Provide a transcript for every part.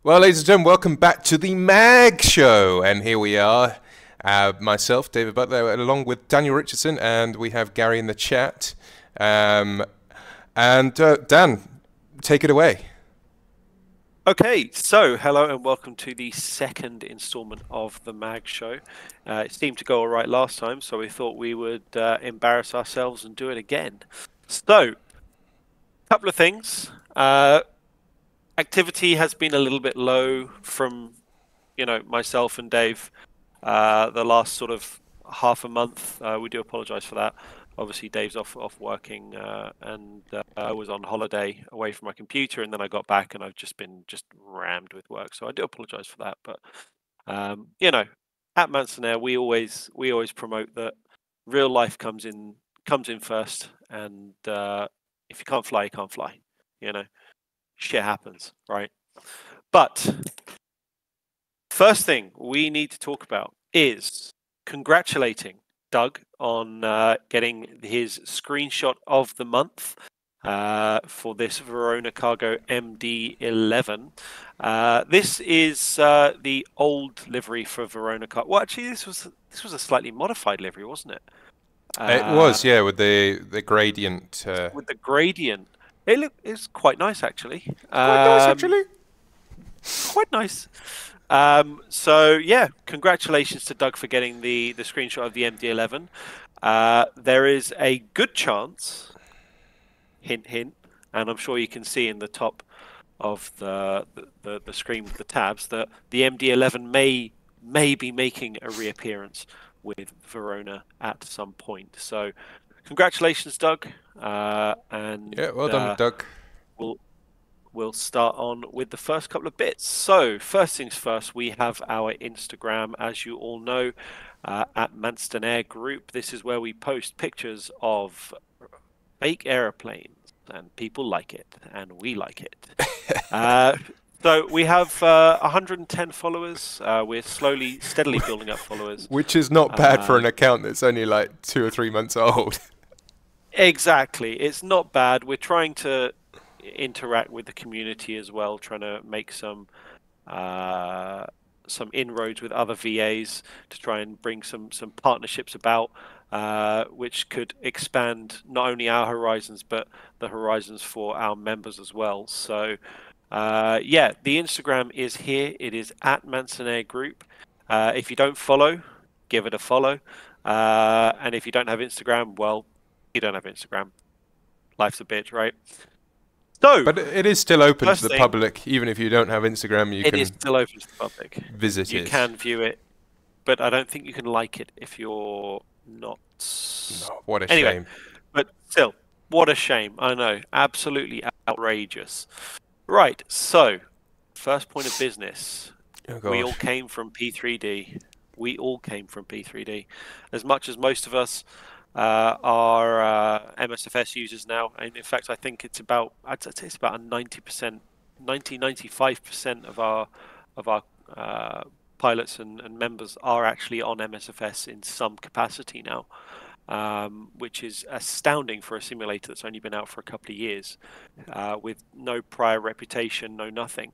Well, ladies and gentlemen, welcome back to the Mag Show, and here we are, myself, David Butler, along with Daniel Richardson, and we have Gary in the chat. Dan, take it away. Okay, so hello and welcome to the second installment of the Mag Show. It seemed to go all right last time, so we thought we would embarrass ourselves and do it again. So, a couple of things. Activity has been a little bit low from, myself and Dave the last sort of half a month. We do apologise for that. Obviously, Dave's off working, and I was on holiday away from my computer, and then I got back, and I've just been rammed with work. So I do apologise for that. But at ManstonOnAir, we always promote that real life comes in first, and if you can't fly, you can't fly. Shit happens, right? But first thing we need to talk about is congratulating Doug on getting his screenshot of the month for this Verona Cargo MD-11. This is the old livery for Verona Cargo. Well, actually, this was a slightly modified livery, wasn't it? It was, yeah, with the gradient. With the gradient. It's quite nice, actually. Quite nice, actually. Quite nice. So yeah, congratulations to Doug for getting the screenshot of the MD-11. There is a good chance, hint hint, and I'm sure you can see in the top of the screen with the tabs that the MD-11 may be making a reappearance with Verona at some point. So congratulations, Doug. And yeah, well done, Doug. We'll start on with the first couple of bits. So first things first, we have our Instagram, as you all know, at ManstonOnAir Group. This is where we post pictures of fake aeroplanes, and people like it, and we like it. So we have 110 followers. We're steadily building up followers. Which is not bad for an account that's only like 2 or 3 months old. Exactly. It's not bad. We're trying to interact with the community as well, trying to make some inroads with other VAs to try and bring some partnerships about, which could expand not only our horizons but the horizons for our members as well. So yeah, the Instagram is here. It is at ManstonOnAir Group. If you don't follow, give it a follow. And if you don't have Instagram, well, you don't have Instagram. Life's a bitch, right? So, but it is still open to the public, even if you don't have Instagram. It is still open to the public. Visit it. You can view it, but I don't think you can like it if you're not. No, what a shame. But still, what a shame. I know, absolutely outrageous. Right, so first point of business. Oh, we all came from P3D. We all came from P3D. As much as most of us are MSFS users now, and in fact I think it's about, I'd say it's about a 90%, 95% of our pilots and members are actually on MSFS in some capacity now, which is astounding for a simulator that's only been out for a couple of years, with no prior reputation, no nothing.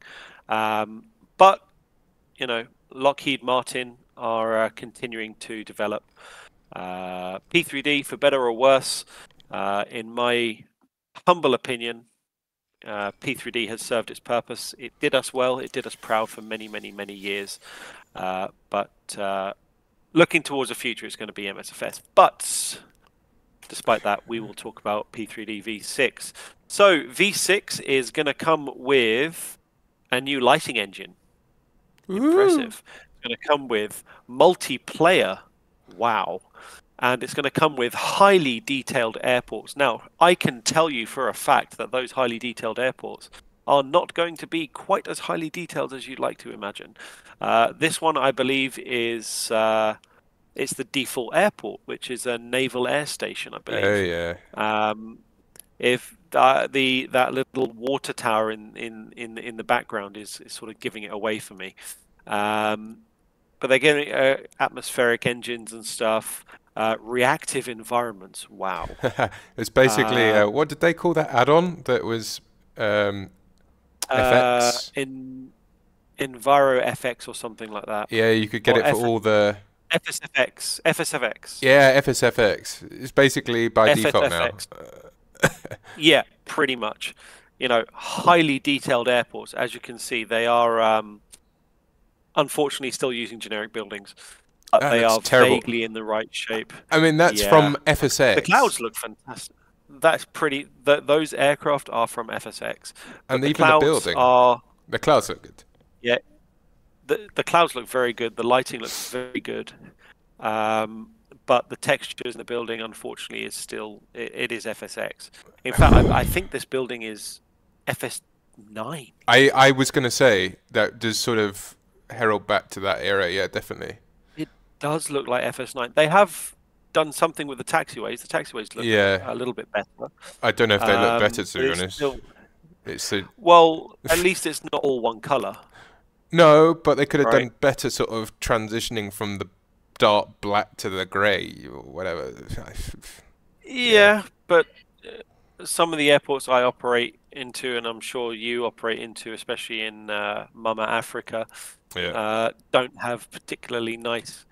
But Lockheed Martin are continuing to develop P3D for better or worse. In my humble opinion, P3D has served its purpose. It did us well. It did us proud for many, many, many years. But looking towards the future, it's going to be MSFS. But despite that, we will talk about P3D V6. So V6 is going to come with a new lighting engine. Ooh. Impressive. It's going to come with multiplayer. Wow. And it's going to come with highly detailed airports. Now, I can tell you for a fact that those highly detailed airports are not going to be quite as highly detailed as you'd like to imagine. This one, I believe, is it's the default airport, which is a naval air station, I believe. Oh yeah. If that little water tower in the background is sort of giving it away for me. But they're getting atmospheric engines and stuff, reactive environments. Wow. It's basically, what did they call that add-on that was FX? Enviro FX or something like that. Yeah, you could get Or it for all the... FSFX. FSFX. Yeah, FSFX. It's basically by default now. FSFX. Yeah, pretty much. You know, highly detailed airports. As you can see, they are unfortunately still using generic buildings. But That they looks are terrible. vaguely in the right shape. I mean, that's Yeah. from FSX. The clouds look fantastic. That's pretty. Those aircraft are from FSX. But And the even the clouds building. are. The clouds look good. Yeah. The clouds look very good. The lighting looks very good. But the textures in the building, unfortunately, is still it is FSX. In fact, I think this building is FS9. I was going to say that does sort of herald back to that era. Yeah, definitely. It does look like FS9. They have done something with the taxiways. The taxiways look a little bit better. I don't know if they look better, to be But honest. It's well, at least it's not all one color. No, but they could have Right. done better sort of transitioning from the dark black to the grey or whatever. Yeah, but some of the airports I operate into, and I'm sure you operate into, especially in Mama Africa, don't have particularly nice,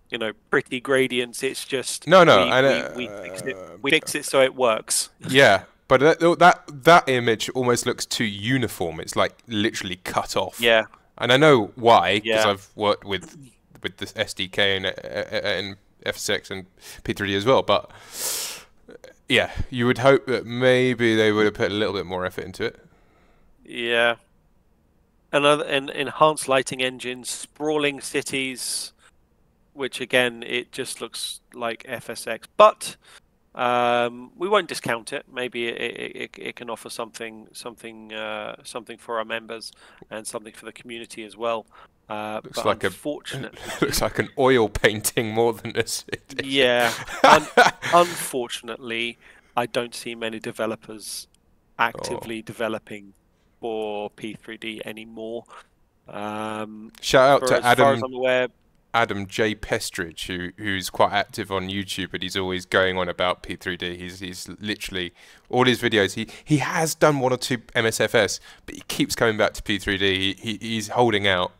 you know, pretty gradients. It's just No, we fix it. We fix it so it works. Yeah, but that image almost looks too uniform. It's like literally cut off. Yeah, and I know why, because Yeah. I've worked with this SDK and FSX and P3D as well. But yeah, you would hope that maybe they would have put a little bit more effort into it. yeah. And enhanced lighting engines, sprawling cities, which again, it just looks like FSX. But we won't discount it. Maybe it can offer something for our members and something for the community as well. Looks but like unfortunately, looks like an oil painting more than a city. yeah. Unfortunately, I don't see many developers actively developing for P3D anymore. Shout out to as far as I'm aware, Adam J. Pestridge, who's quite active on YouTube, but he's always going on about P3D. He's literally all his videos. He has done one or two MSFS, but he keeps coming back to P3D. He's holding out.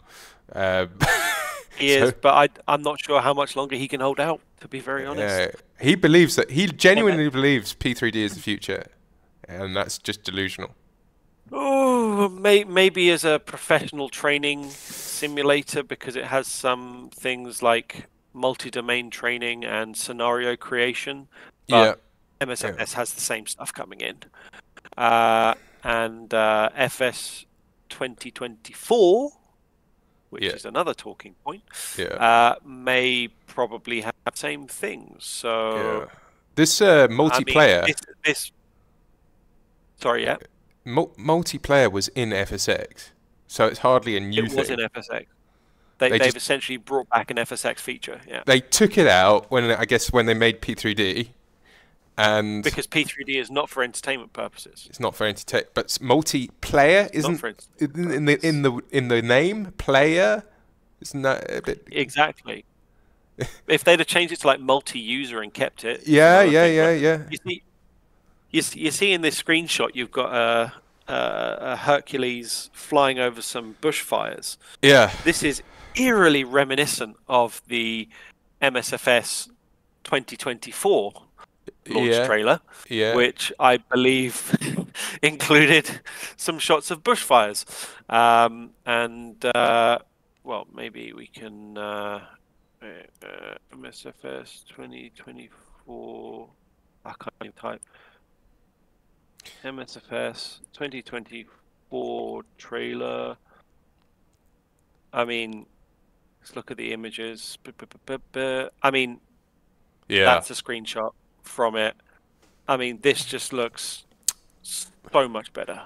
He is, but I'm not sure how much longer he can hold out, to be very honest. He believes that he genuinely believes P3D is the future, and that's just delusional. Oh, maybe as a professional training simulator, because it has some things like multi-domain training and scenario creation. But MSFS has the same stuff coming in. And FS 2024, which is another talking point, may probably have the same things. So this multiplayer... I mean, sorry, yeah? Multiplayer was in FSX, so it's hardly a new thing. It was in FSX. They've essentially brought back an FSX feature. Yeah. They took it out when they made P3D, and because P3D is not for entertainment purposes. It's not for entertainment, but multiplayer isn't in the name player. Isn't that a bit exactly? If they'd have changed it to like multi-user and kept it. Yeah. You see in this screenshot, you've got a Hercules flying over some bushfires. Yeah. This is eerily reminiscent of the MSFS 2024 launch trailer, which I believe included some shots of bushfires. Well, maybe we can MSFS 2024. I can't even type. MSFS 2024 trailer. I mean, let's look at the images. I mean, that's a screenshot from it. I mean, this just looks so much better.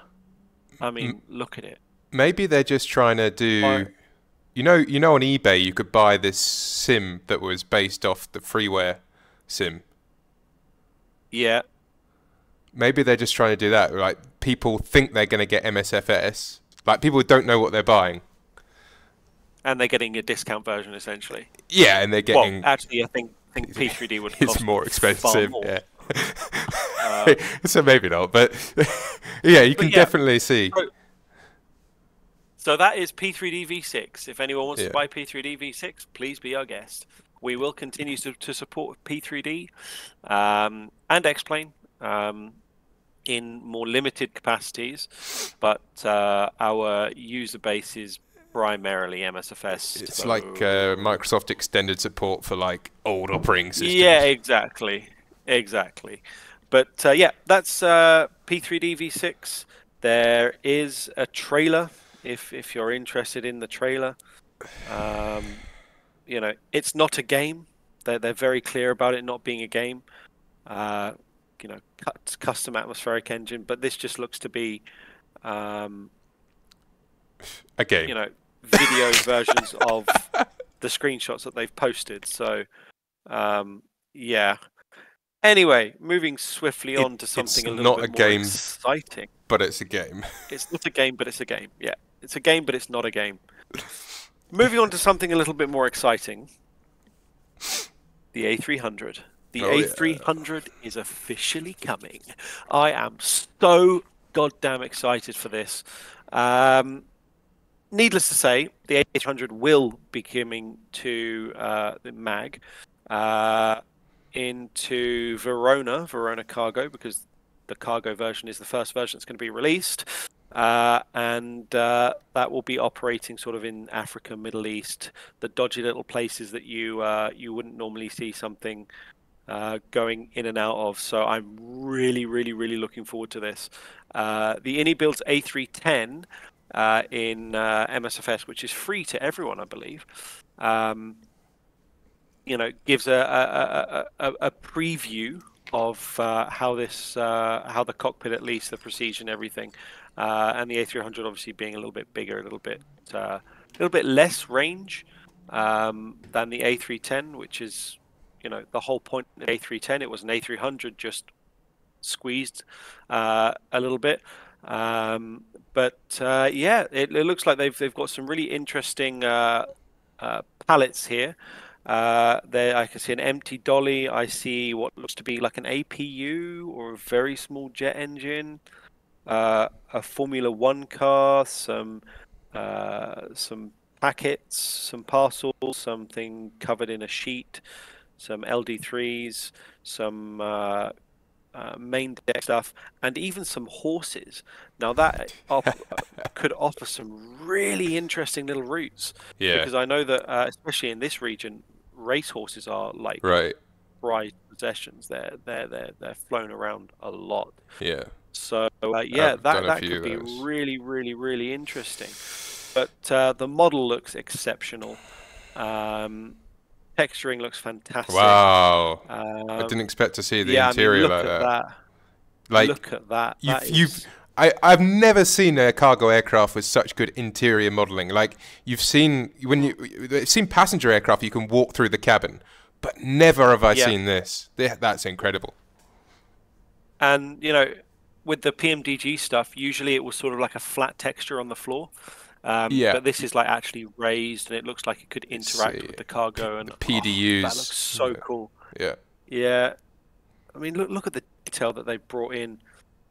I mean, look at it. Maybe they're just trying to do... You know, on eBay you could buy this sim that was based off the freeware sim. Yeah. Maybe they're just trying to do that. Like, people think they're going to get MSFS. Like, people don't know what they're buying. And they're getting a discount version, essentially. Yeah, and they're getting... Well, actually, I think P3D would cost it's more expensive, more. Yeah. So maybe not, but yeah, you can definitely see. So that is P3D V6. If anyone wants to Yeah. buy P3D V6, please be our guest. We will continue to support P3D and X-Plane in more limited capacities, but our user base is primarily MSFS. It's so... like Microsoft extended support for like old operating systems. Yeah, exactly. But yeah, that's P3D V6. There is a trailer if you're interested in the trailer. You know, it's not a game. They're very clear about it not being a game. You know, custom atmospheric engine, but this just looks to be A game. you know, video versions of the screenshots that they've posted. So yeah. Anyway, moving swiftly on to something a little bit more exciting. But it's a game. It's not a game, but it's a game. Yeah, it's a game, but it's not a game. Moving on to something a little bit more exciting. The A300. The A300 is officially coming. I am so goddamn excited for this. Needless to say, the A300 will be coming to the MAG. Into Verona Cargo, because the cargo version is the first version that's going to be released, and that will be operating sort of in Africa, Middle East, the dodgy little places that you wouldn't normally see something going in and out of. So I'm really looking forward to this. The INI builds A310 in MSFS, which is free to everyone, I believe. You know, gives a preview of how the cockpit, at least the prestige and everything, and the A300 obviously being a little bit bigger, a little bit less range than the A310, which is, you know, the whole point of the A310. It was an A300 just squeezed a little bit. But yeah, it looks like they've got some really interesting pallets here. There I can see an empty dolly. I see what looks to be like an APU or a very small jet engine, a Formula One car, some packets, some parcels, something covered in a sheet, some LD3s, some main deck stuff, and even some horses. Now that could offer some really interesting little routes. Yeah. Because I know that especially in this region, racehorses are like prized possessions. They're flown around a lot. Yeah. So yeah, that could be really interesting. But the model looks exceptional. Texturing looks fantastic. Wow. I didn't expect to see the interior like that. Like, look at that. I've never seen a cargo aircraft with such good interior modeling. Like, you've seen passenger aircraft, you can walk through the cabin, but never have I seen this. That's incredible. And, you know, with the PMDG stuff, usually it was sort of like a flat texture on the floor. But this is like actually raised, and it looks like it could interact with the cargo. And PDUs. That looks so cool. Yeah. Yeah. I mean, look at the detail that they brought in.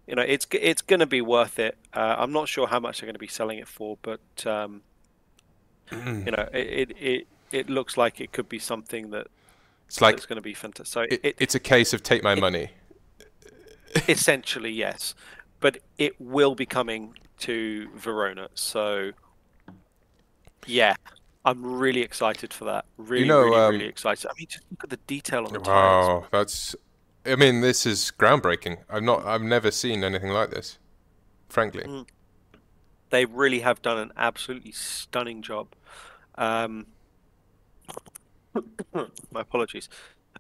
You know, it's going to be worth it. I'm not sure how much they're going to be selling it for, but you know, it looks like it could be something that's going to be fantastic. So it's a case of take my money. Essentially, yes, but it will be coming to Verona. So yeah, I'm really excited for that. Really excited. I mean, just look at the detail on the tires. Wow, I mean, this is groundbreaking. I've never seen anything like this, frankly. They really have done an absolutely stunning job. My apologies.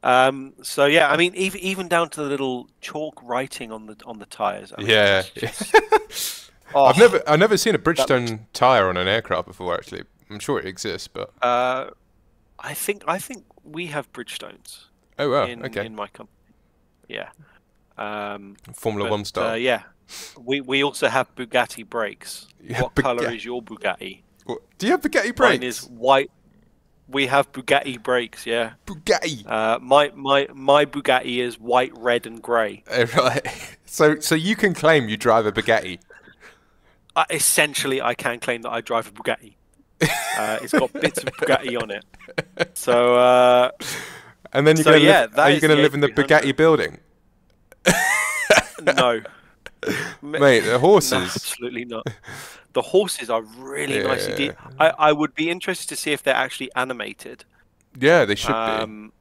So yeah, I mean, even down to the little chalk writing on the tires. I mean, yeah. I've never seen a Bridgestone tire on an aircraft before. Actually, I'm sure it exists, but I think we have Bridgestones. Oh wow, okay. In my company. Yeah. Formula One style. Yeah. We also have Bugatti brakes. What color is your Bugatti? Do you have Bugatti brakes? Mine is white. We have Bugatti brakes, yeah. Bugatti. My Bugatti is white, red, and grey. Right. So you can claim you drive a Bugatti. Essentially, I can claim that I drive a Bugatti. It's got bits of Bugatti on it. So, And then so yeah, are that you is going to the live in the Bugatti A300. building? No, Mate, the no, horses. absolutely not. The horses are really nice Yeah, indeed. I would be interested to see if they're actually animated. yeah, they should be. Um,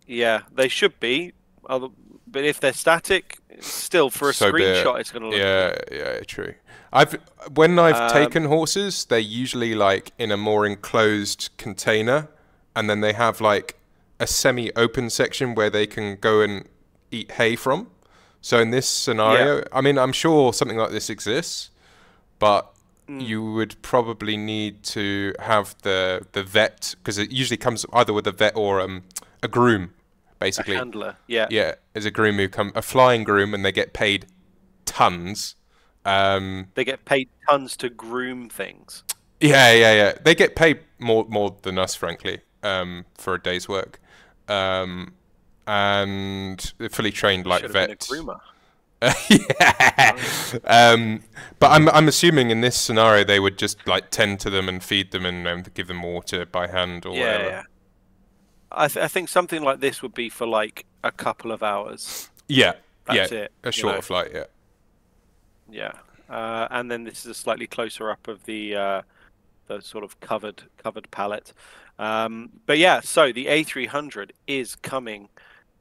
yeah, they should be. But if they're static, still for a So be it. screenshot, it's going to look cool. Yeah, yeah, true. I've when I've Um, taken horses, they're usually like in a more enclosed container, and then they have like a semi-open section where they can go and eat hay from. So in this yeah. scenario, I mean, I'm sure something like this exists, but Mm, you would probably need to have the vet because it usually comes either with a vet or a groom, a basically. handler. Yeah. Yeah, as a groom who come a flying groom and they get paid tons. They get paid tons to groom things. Yeah, yeah, yeah. They get paid more than us, frankly, for a day's work. Um, and they're fully trained I like should have been a vets. groomer. Yeah. Nice. But I'm assuming in this scenario they would just like tend to them and feed them and give them water by hand or Yeah, whatever. yeah. I think something like this would be for like a couple of hours. Yeah, yeah. That's it. A You know. shorter flight, yeah. Yeah. And then this is a slightly closer up of the sort of covered palette. But yeah, so the A300 is coming,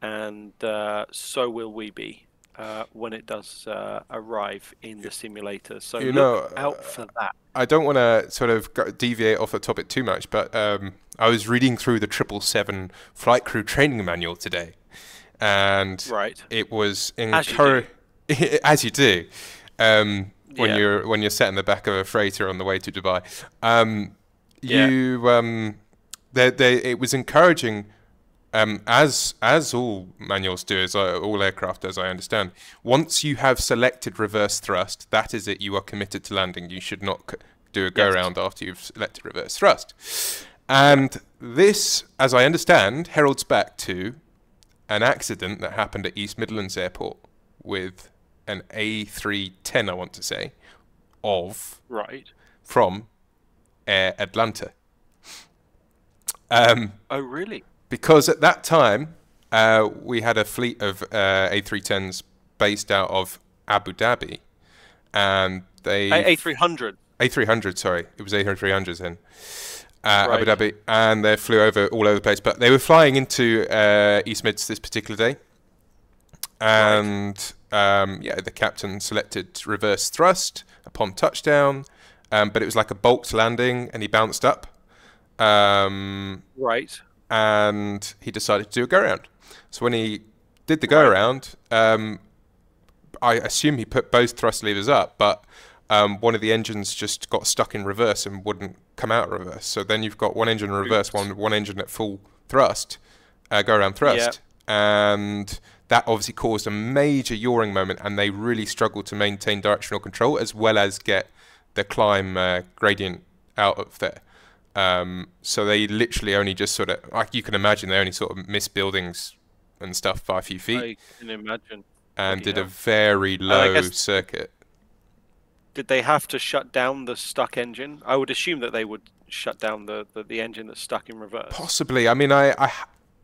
and so will we be when it does arrive in the simulator. So You look know, out for that. I don't want to sort of deviate off the topic too much, but I was reading through the 777 flight crew training manual today, and Right. it was As you do. as you do Yeah. when you're sat in the back of a freighter on the way to Dubai. Yeah. You it was encouraging. As all manuals do, as all aircraft, as I understand, once you have selected reverse thrust, that is it. You are committed to landing. You should not do a go Yes. round after you've selected reverse thrust. Yeah. And this, as I understand, heralds back to an accident that happened at East Midlands Airport with an A310, I want to say, Right. from Air Atlanta. Um, Oh, really? because at that time we had a fleet of A310s based out of Abu Dhabi, and they A300. A300, sorry, it was A300s then, Abu Right. Dhabi, and they flew over all over the place. But they were flying into East Mids this particular day, Right. and yeah, the captain selected reverse thrust upon touchdown, but it was like a bulked landing, and he bounced up. Right. And he decided to do a go around. So when he did the go Right. around, I assume he put both thrust levers up, but one of the engines just got stuck in reverse and wouldn't come out of reverse. So then you've got one engine in reverse, Oops. one engine at full thrust, go around Yeah. thrust, and that obviously caused a major yawing moment, and they really struggled to maintain directional control as well as get the climb gradient out of there. So they literally only just sort of, like you can imagine, they only sort of missed buildings and stuff by a few feet I can imagine. and Bloody did a hell. very And I low guess circuit. did they have to shut down the stuck engine? I would assume that they would shut down the engine that's stuck in reverse. Possibly. I mean, I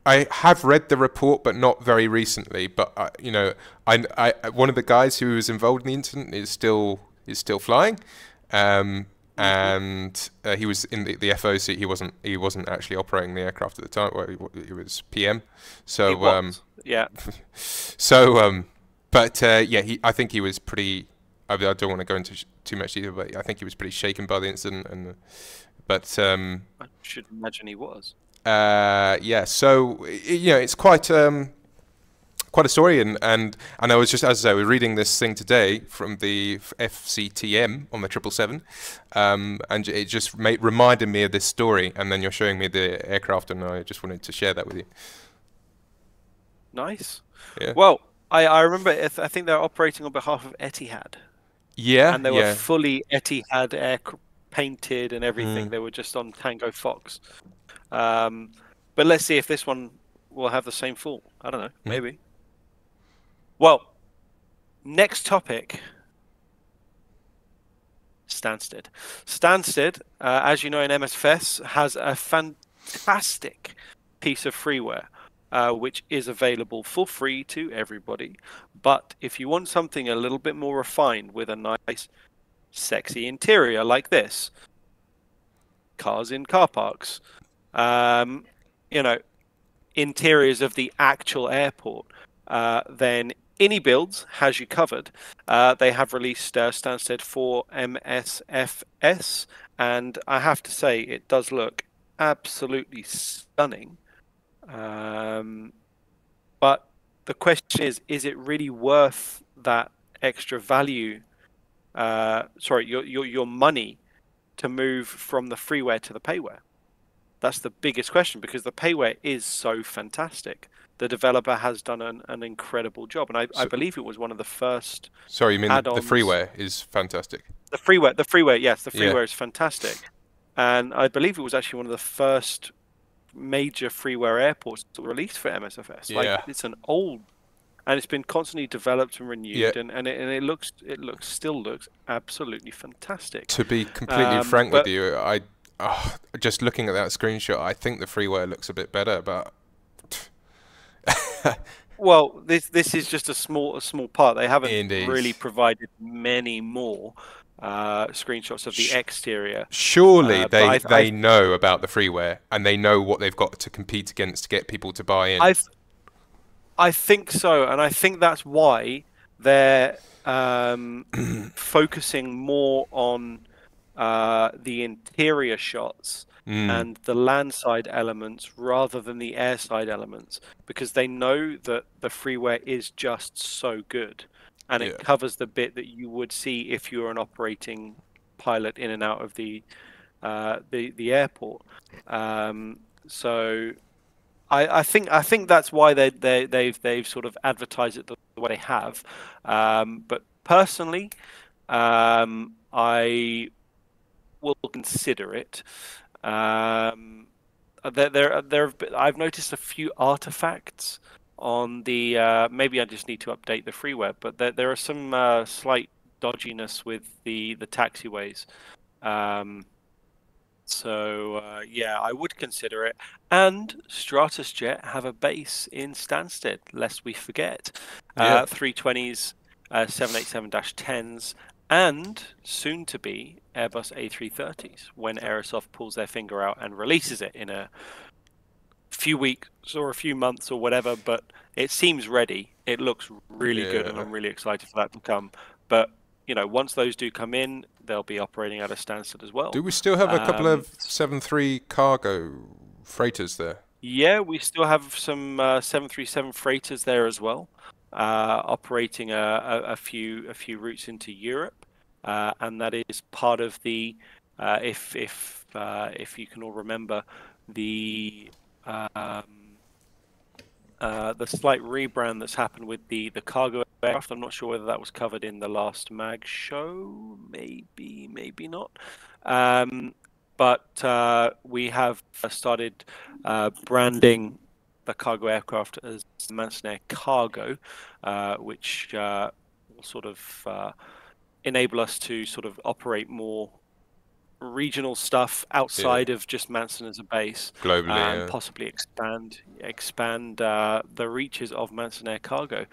have read the report, but not very recently. But you know, one of the guys who was involved in the incident is still flying. And he was in the FO seat. He wasn't actually operating the aircraft at the time. Well, he was PM. So It was. Yeah. but yeah, I think he was pretty. I don't want to go into too much detail, but I think he was pretty shaken by the incident. But I should imagine he was. yeah. So you know, it's quite a story, and I was just, as I was reading this thing today from the FCTM on the 777, and it just reminded me of this story, and then you're showing me the aircraft, and I just wanted to share that with you. Nice. Yeah. Well, I remember. I think they're operating on behalf of Etihad, Yeah, and they were yeah. fully Etihad air painted and everything. Mm. They were just on Tango Fox. But let's see if this one will have the same fault. I don't know. Maybe. Well, next topic. Stansted. Stansted, as you know, in MSFS, has a fantastic piece of freeware, which is available for free to everybody. But if you want something a little bit more refined with a nice, sexy interior like this, cars in car parks, you know, interiors of the actual airport, then Any Builds has you covered. They have released Stansted for MSFS, and I have to say it does look absolutely stunning. But the question is it really worth that extra value? Sorry, your money to move from the freeware to the payware? That's the biggest question, because the payware is so fantastic. The developer has done an incredible job, and I believe it was one of the first. Sorry, you mean the add-ons. freeware is fantastic? The freeware, yes, the freeware Yeah. is fantastic, and I believe it was actually one of the first major freeware airports to release for MSFS. Like, Yeah. it's an old, and it's been constantly developed and renewed, Yeah. and it still looks absolutely fantastic. To be completely frank with you, just looking at that screenshot, I think the freeware looks a bit better, but well, this is just a small part. They haven't Indeed. really provided many more screenshots of the exterior. Surely but they know about the freeware, and they know what they've got to compete against to get people to buy in. I think so, and I think that's why they're focusing more on the interior shots and the landside elements rather than the airside elements, because they know that the freeware is just so good, and it covers the bit that you would see if you were an operating pilot in and out of the airport. So I think that's why they've sort of advertised it the way they have. But personally, I will consider it. I've noticed a few artifacts on the. Maybe I just need to update the freeware, but there are some slight dodginess with the taxiways. So yeah, I would consider it. And Stratusjet have a base in Stansted, lest we forget. 320s, 787-10s, and soon to be Airbus A330s when Aerosoft pulls their finger out and releases it in a few weeks or a few months or whatever. But it seems ready. It looks really good, and I'm really excited for that to come. But once those do come in, they'll be operating out of Stansted as well. Do we still have a couple of 737 cargo freighters there? Yeah, we still have some 737 freighters there as well, operating a few routes into Europe, and that is part of the if you can all remember the slight rebrand that's happened with the cargo aircraft. I'm not sure whether that was covered in the last mag show. Maybe not. But we have started branding the cargo aircraft as ManstonOnAir Cargo, which will sort of enable us to sort of operate more regional stuff outside of just Manston as a base, globally, and possibly expand the reaches of ManstonOnAir Cargo.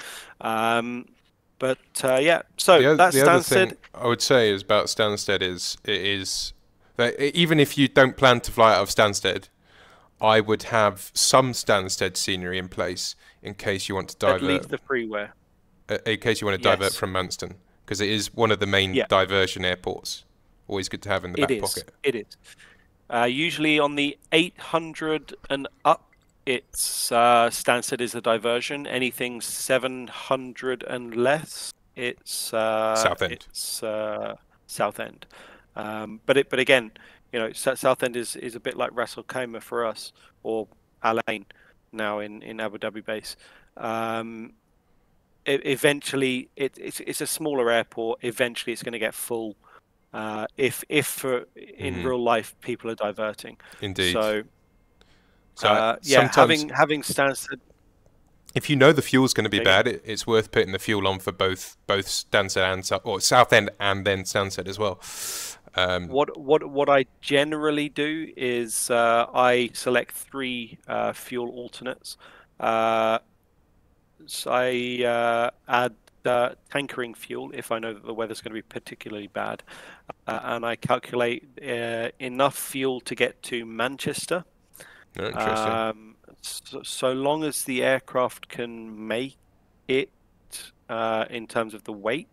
But yeah, so that's the other Stansted. thing I would say is about Stansted is that even if you don't plan to fly out of Stansted, I would have some Stansted scenery in place in case you want to divert. At least the freeware. In case you want to divert from Manston, because it is one of the main diversion airports. Always good to have in the back pocket. It is. Usually on the 800 and up, it's Stansted is a diversion. Anything 700 and less, it's Southend. It's Southend. But again, Southend is a bit like Ras Al Khaimah for us, or Al Ain now in Abu Dhabi base. Eventually, it's a smaller airport. Eventually, it's going to get full. If in real life people are diverting. Indeed. So yeah, having Stansted. If you know the fuel's going to be bad, it's worth putting the fuel on for both Stansted and Southend, and then Stansted as well. What I generally do is I select three fuel alternates. Uh, so I add tankering fuel if I know that the weather's going to be particularly bad, and I calculate enough fuel to get to Manchester. Oh, interesting. So long as the aircraft can make it in terms of the weight,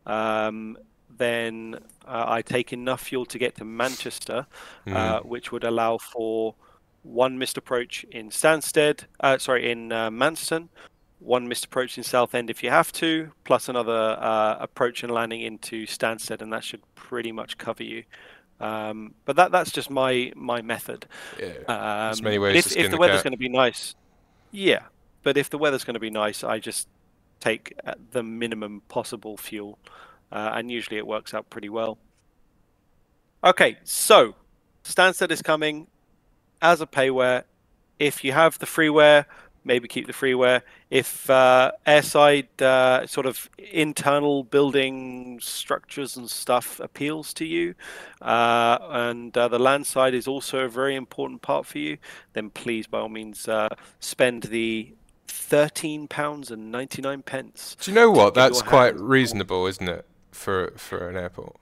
um, then I take enough fuel to get to Manchester, Mm. which would allow for one missed approach in in Manston, one missed approach in Southend if you have to, plus another approach and landing into Stansted, and that should pretty much cover you. But that's just my method. Yeah. There's many ways to If skin the the weather's cat. going to be nice, yeah. But if the weather's going to be nice, I just take the minimum possible fuel, and usually it works out pretty well. Okay, so Stansted is coming as a payware. If you have the freeware, maybe keep the freeware. If airside sort of internal building structures and stuff appeals to you, and the land side is also a very important part for you, then please, by all means, spend the £13.99 Do you know to what? get That's your quite hands on. reasonable, isn't it, for an airport?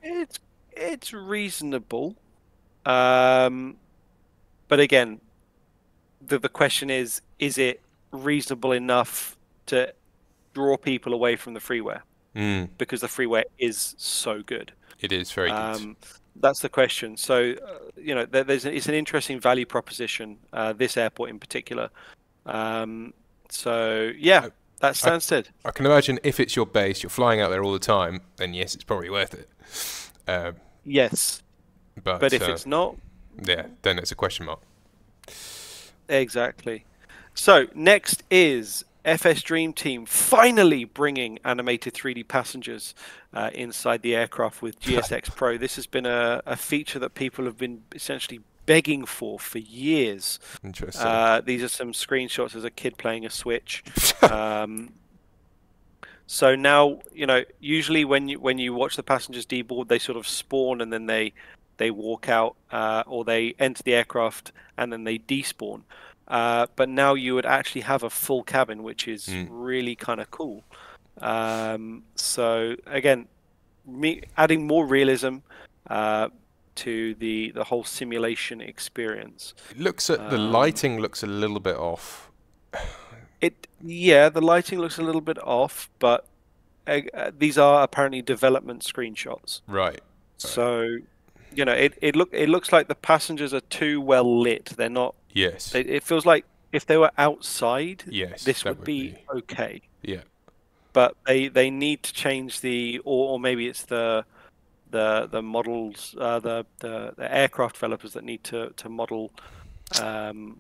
It's reasonable, um, but again, the question is it reasonable enough to draw people away from the freeware? Mm. Because the freeware is so good. It is very good. That's the question. So, it's an interesting value proposition, this airport in particular. So, yeah, I, that's I, Stansted. I can imagine if it's your base, you're flying out there all the time, then yes, it's probably worth it. Yes, But but if it's not, yeah, then it's a question mark. exactly. So, next is FS Dream Team finally bringing animated 3D passengers inside the aircraft with GSX Pro. This has been a feature that people have been essentially begging for years. Interesting. These are some screenshots as a kid playing a Switch. So now, usually when you watch the passengers deboard, they sort of spawn and then they walk out, or they enter the aircraft and then they despawn. But now you would actually have a full cabin, which is really kind of cool. So again, adding more realism to the whole simulation experience. It looks at the lighting looks a little bit off. The lighting looks a little bit off, but these are apparently development screenshots. Right. So, it looks like the passengers are too well lit. They're not. Yes. It feels like if they were outside, Yes, this that would be okay. Yeah. But they need to change or maybe it's the models, the aircraft developers that need to model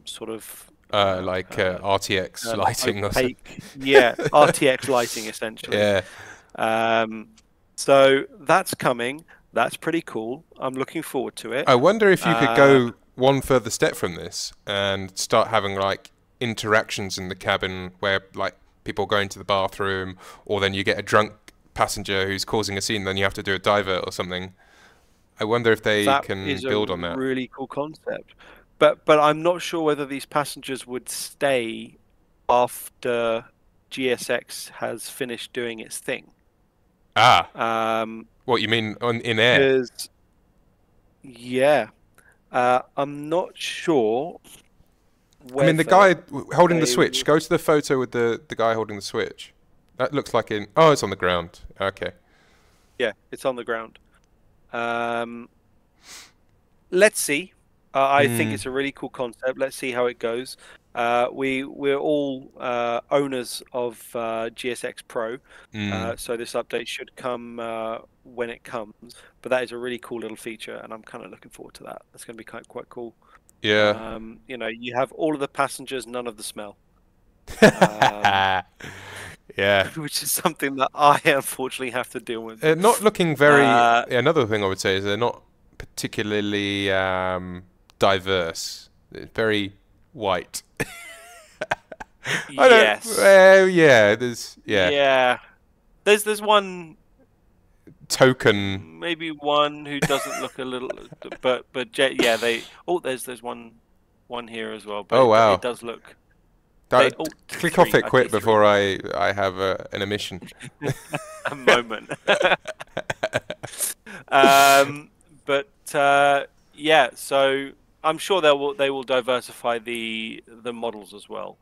sort of RTX lighting or something. Yeah, RTX lighting essentially. Yeah. So that's coming. That's pretty cool. I'm looking forward to it. I wonder if you could go one further step from this and start having like interactions in the cabin where like people go into the bathroom, or then you get a drunk passenger who's causing a scene, then you have to do a divert or something. I wonder if they can build on that. That is a really cool concept. But I'm not sure whether these passengers would stay after GSX has finished doing its thing. What you mean in air? Yeah. I'm not sure. I mean, the guy holding the switch. Go to the photo with the guy holding the switch. That looks like oh, it's on the ground. Okay. Yeah, it's on the ground. Let's see. I think it's a really cool concept. Let's see how it goes. We're all owners of GSX Pro, so this update should come when it comes. But that is a really cool little feature, and I'm kind of looking forward to that. That's going to be quite cool. Yeah. You have all of the passengers, none of the smell. Yeah. Which is something that I unfortunately have to deal with. They're not looking very. Another thing I would say is they're not particularly diverse. It's very white. Yes. Well, yeah. There's Yeah. There's one token. maybe one who doesn't look a little, yeah, they. Oh, there's one here as well, but Oh it wow! does look. They Click off three, it quick actually three. before I have an emission. A moment. um, but yeah, so I'm sure they will diversify the models as well.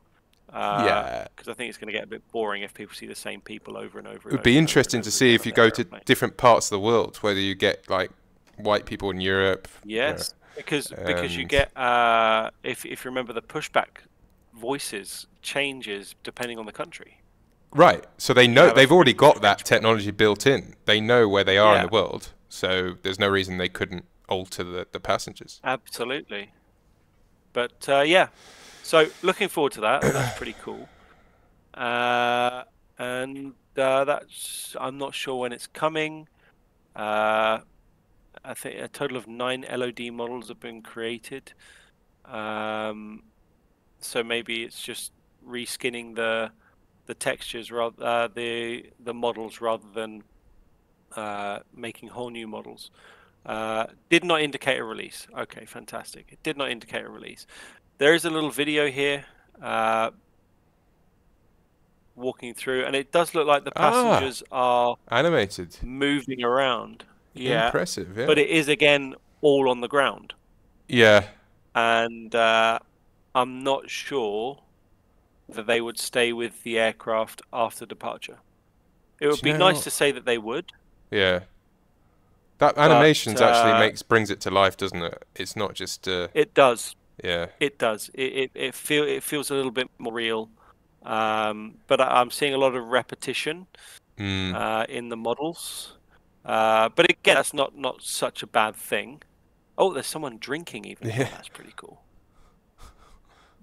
Yeah, Because I think it's going to get a bit boring if people see the same people over and over it and would be over and over and interesting to over see again if on you their go to airplane. different parts of the world, whether you get like white people in Europe, Yes, because you and get if you remember the pushback voices changes depending on the country. right. So they You know have a they've already got that French person. technology built in. They know where they are in the Yeah, world, so there's no reason they couldn't alter the passengers. absolutely. But yeah, so looking forward to that. That's pretty cool. Uh, and that's I'm not sure when it's coming. Uh, I think a total of 9 LOD models have been created. Um, so maybe it's just reskinning the textures rather the models rather than making whole new models. Did not indicate a release. Okay, fantastic. It did not indicate a release. There is a little video here walking through, and it does look like the Ah, passengers are animated. moving around. Yeah, Impressive, but yeah. it is again all on the ground, Yeah. and I'm not sure that they would stay with the aircraft after departure. It Do would you be know nice what? to say that they would, Yeah. That but animations actually brings it to life, doesn't it? It's not just it does. yeah. It does. It feels a little bit more real. But I'm seeing a lot of repetition Mm. in the models. But again, that's not such a bad thing. Oh, there's someone drinking even. Oh, Yeah. that's pretty cool.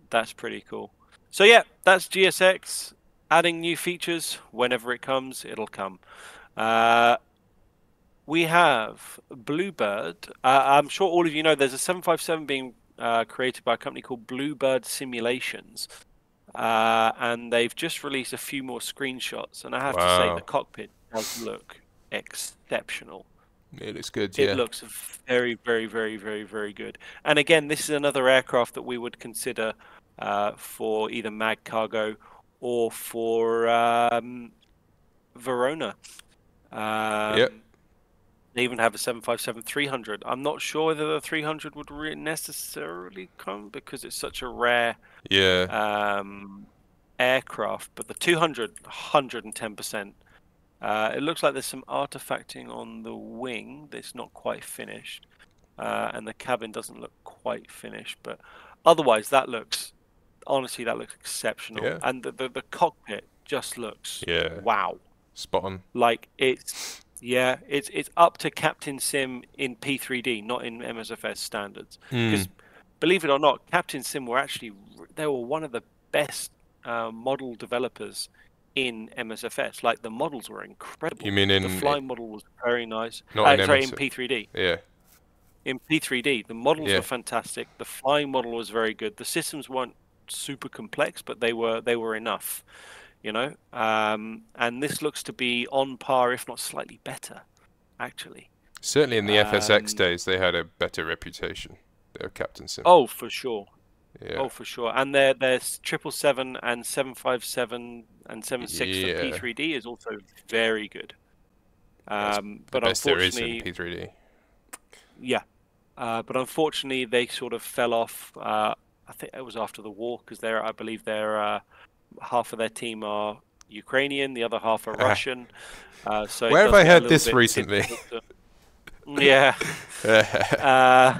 That's pretty cool. So yeah, that's GSX adding new features. Whenever it comes, it'll come. We have Bluebird. I'm sure all of you know there's a 757 being created by a company called Bluebird Simulations. And they've just released a few more screenshots. And I have to say, the Wow. cockpit does look exceptional. It looks good, It yeah. looks very, very, very, very, very good. And again, this is another aircraft that we would consider for either mag cargo or for Verona. Yep. They even have a 757-300. I'm not sure whether the 300 would necessarily come because it's such a rare Yeah. aircraft, but the 200, 110%. It looks like there's some artifacting on the wing that's not quite finished, and the cabin doesn't look quite finished, but otherwise honestly, that looks exceptional. Yeah. And the cockpit just looks Yeah. wow. Spot on. Like it's up to Captain Sim in P3D, not in MSFS standards. Mm. Because believe it or not, Captain Sim they were one of the best model developers in MSFS. Like the models were incredible. You mean The in flying model was very nice. not in Sorry, in MS? P3D. Yeah. In P3D, the models Yeah. were fantastic. The flying model was very good. The systems weren't super complex, but they were enough. And this looks to be on par, if not slightly better, actually. Certainly in the FSX Um, days, they had a better reputation. Their Captain Sim. oh, for sure. Yeah. Oh, for sure. And their 777 and 757 and 76 for Yeah. P3D is also very good. That's the But best there is in unfortunately, P3D. yeah. But unfortunately, they sort of fell off. I think it was after the war because I believe they're half of their team are Ukrainian, the other half are Russian. So it Where have does I get a heard little this bit recently? difficult yeah. Uh,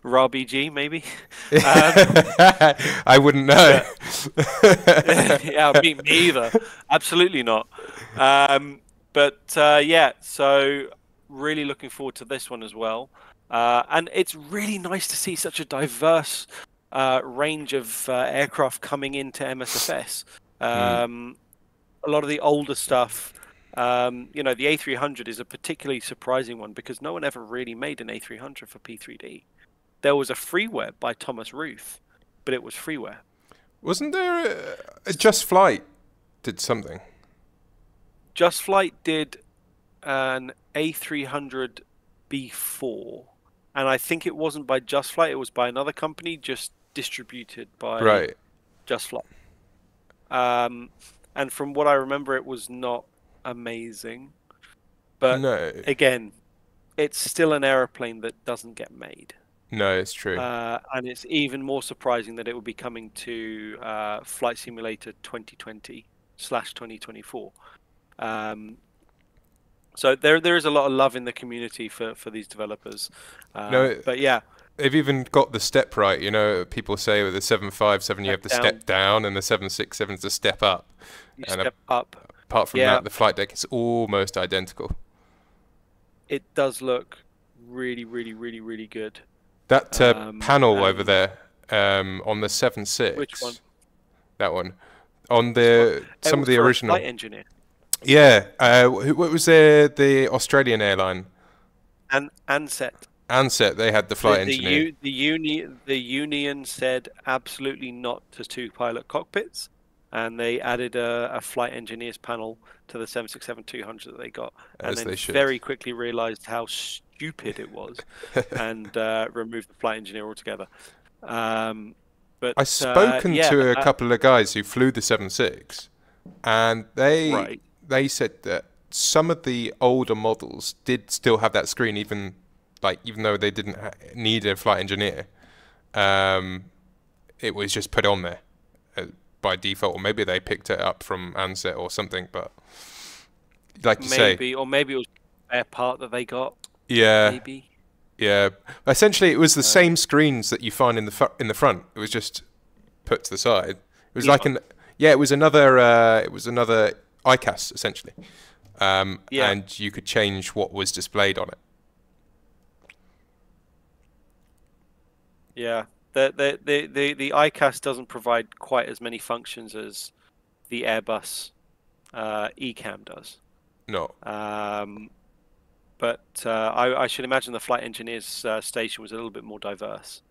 Robbie G, maybe. I wouldn't know. Yeah, me either. Absolutely not. But yeah, so really looking forward to this one as well. And it's really nice to see such a diverse range of aircraft coming into MSFS. A lot of the older stuff, the A300 is a particularly surprising one because no one ever really made an A300 for P3D. There was a freeware by Thomas Ruth, but it was freeware. Wasn't there a Just Flight did something? Just Flight did an A300 B4, and I think it wasn't by Just Flight; it was by another company, just distributed by Right. Just Flight. And from what I remember, it was not amazing. But No. again, it's still an aeroplane that doesn't get made. No, it's true. And it's even more surprising that it would be coming to Flight Simulator 2020/2024. So there is a lot of love in the community for these developers. No, But yeah, they've even got the step right. You know, people say with the 757 you have the down, step down, and the 767 is the step up. you And step up. apart from Yeah, that, the flight deck is almost identical. it does look really, really, really, really good. That panel over And there on the 7.6. which one? That one. On It some of was the for a original. flight engineer. Yeah. What was the Australian airline? And Ansett. Ansett, they had the flight engineer. The union said absolutely not to two pilot cockpits, and they added a flight engineers panel to the 767-200 that they got, and As then they should. very quickly realised how stupid it was, and removed the flight engineer altogether. But I've spoken yeah, to a couple of guys who flew the 7.6, and right. they said that some of the older models did still have that screen, even though they didn't need a flight engineer. It was just put on there by default, or maybe they picked it up from Ansett or something. But like you say, Or maybe it was a part that they got. yeah, Maybe. yeah. Essentially, it was the same screens that you find in the front. It was just put to the side. It was like it was another ICAS essentially, Yeah. and you could change what was displayed on it. Yeah, the ICAS doesn't provide quite as many functions as the Airbus ECAM does. No, But I should imagine the flight engineers station was a little bit more diverse.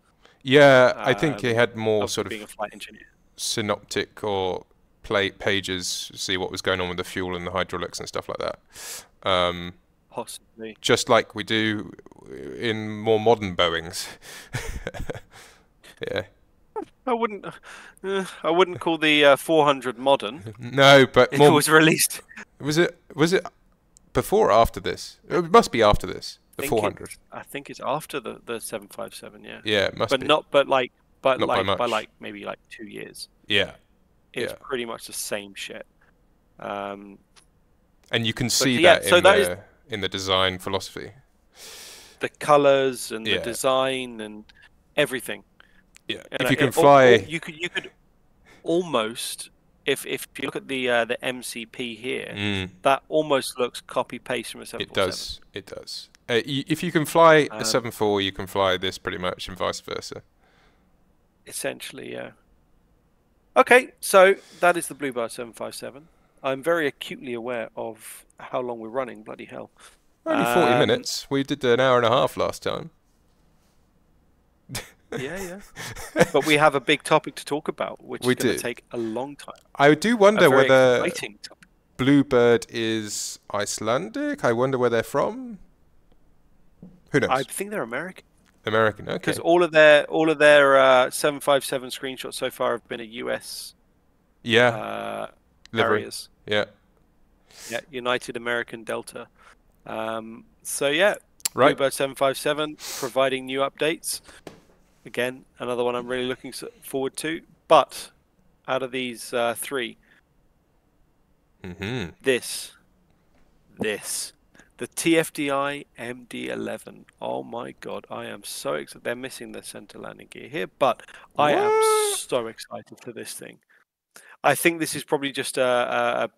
yeah, I think it had more Obviously sort being a of flight engineer. synoptic or pages, see what was going on with the fuel and the hydraulics and stuff like that. Possibly. Just like we do in more modern Boeings. Yeah. I wouldn't call the 400 modern. No, but If more. it was released. Was it before or after this? It must be after this. The 400. I think it's after the 757. Yeah. Yeah, it must But be. not by much. like maybe like 2 years. Yeah. It's Yeah. pretty much the same shit. And you can see yeah, that so in the design philosophy. the colors and the Yeah. design and everything. Yeah. And If you can or fly, you could almost, if you look at the MCP here, that almost looks copy paste from a 747. it does. If you can fly a Um, 7.4, you can fly this pretty much, and vice versa. Essentially, yeah. Okay, so that is the Bluebird 757. I'm very acutely aware of how long we're running. Bloody hell. Only 40 minutes. We did an hour and a half last time. Yeah. But we have a big topic to talk about, which is going to take a long time. I do wonder A very whether exciting topic. Bluebird is Icelandic. I wonder where they're from. Who knows? I think they're American. American, okay. Because all of their 757 screenshots so far have been a US Yeah. Livery. carriers. Yeah. Yeah, United American Delta. So yeah, Right. Bluebird 757 providing new updates. Again, another one I'm really looking forward to. But out of these three, this, the TFDI MD-11. Oh my God, I am so excited. They're missing the center landing gear here, but I am so excited for this thing. I think this is probably just a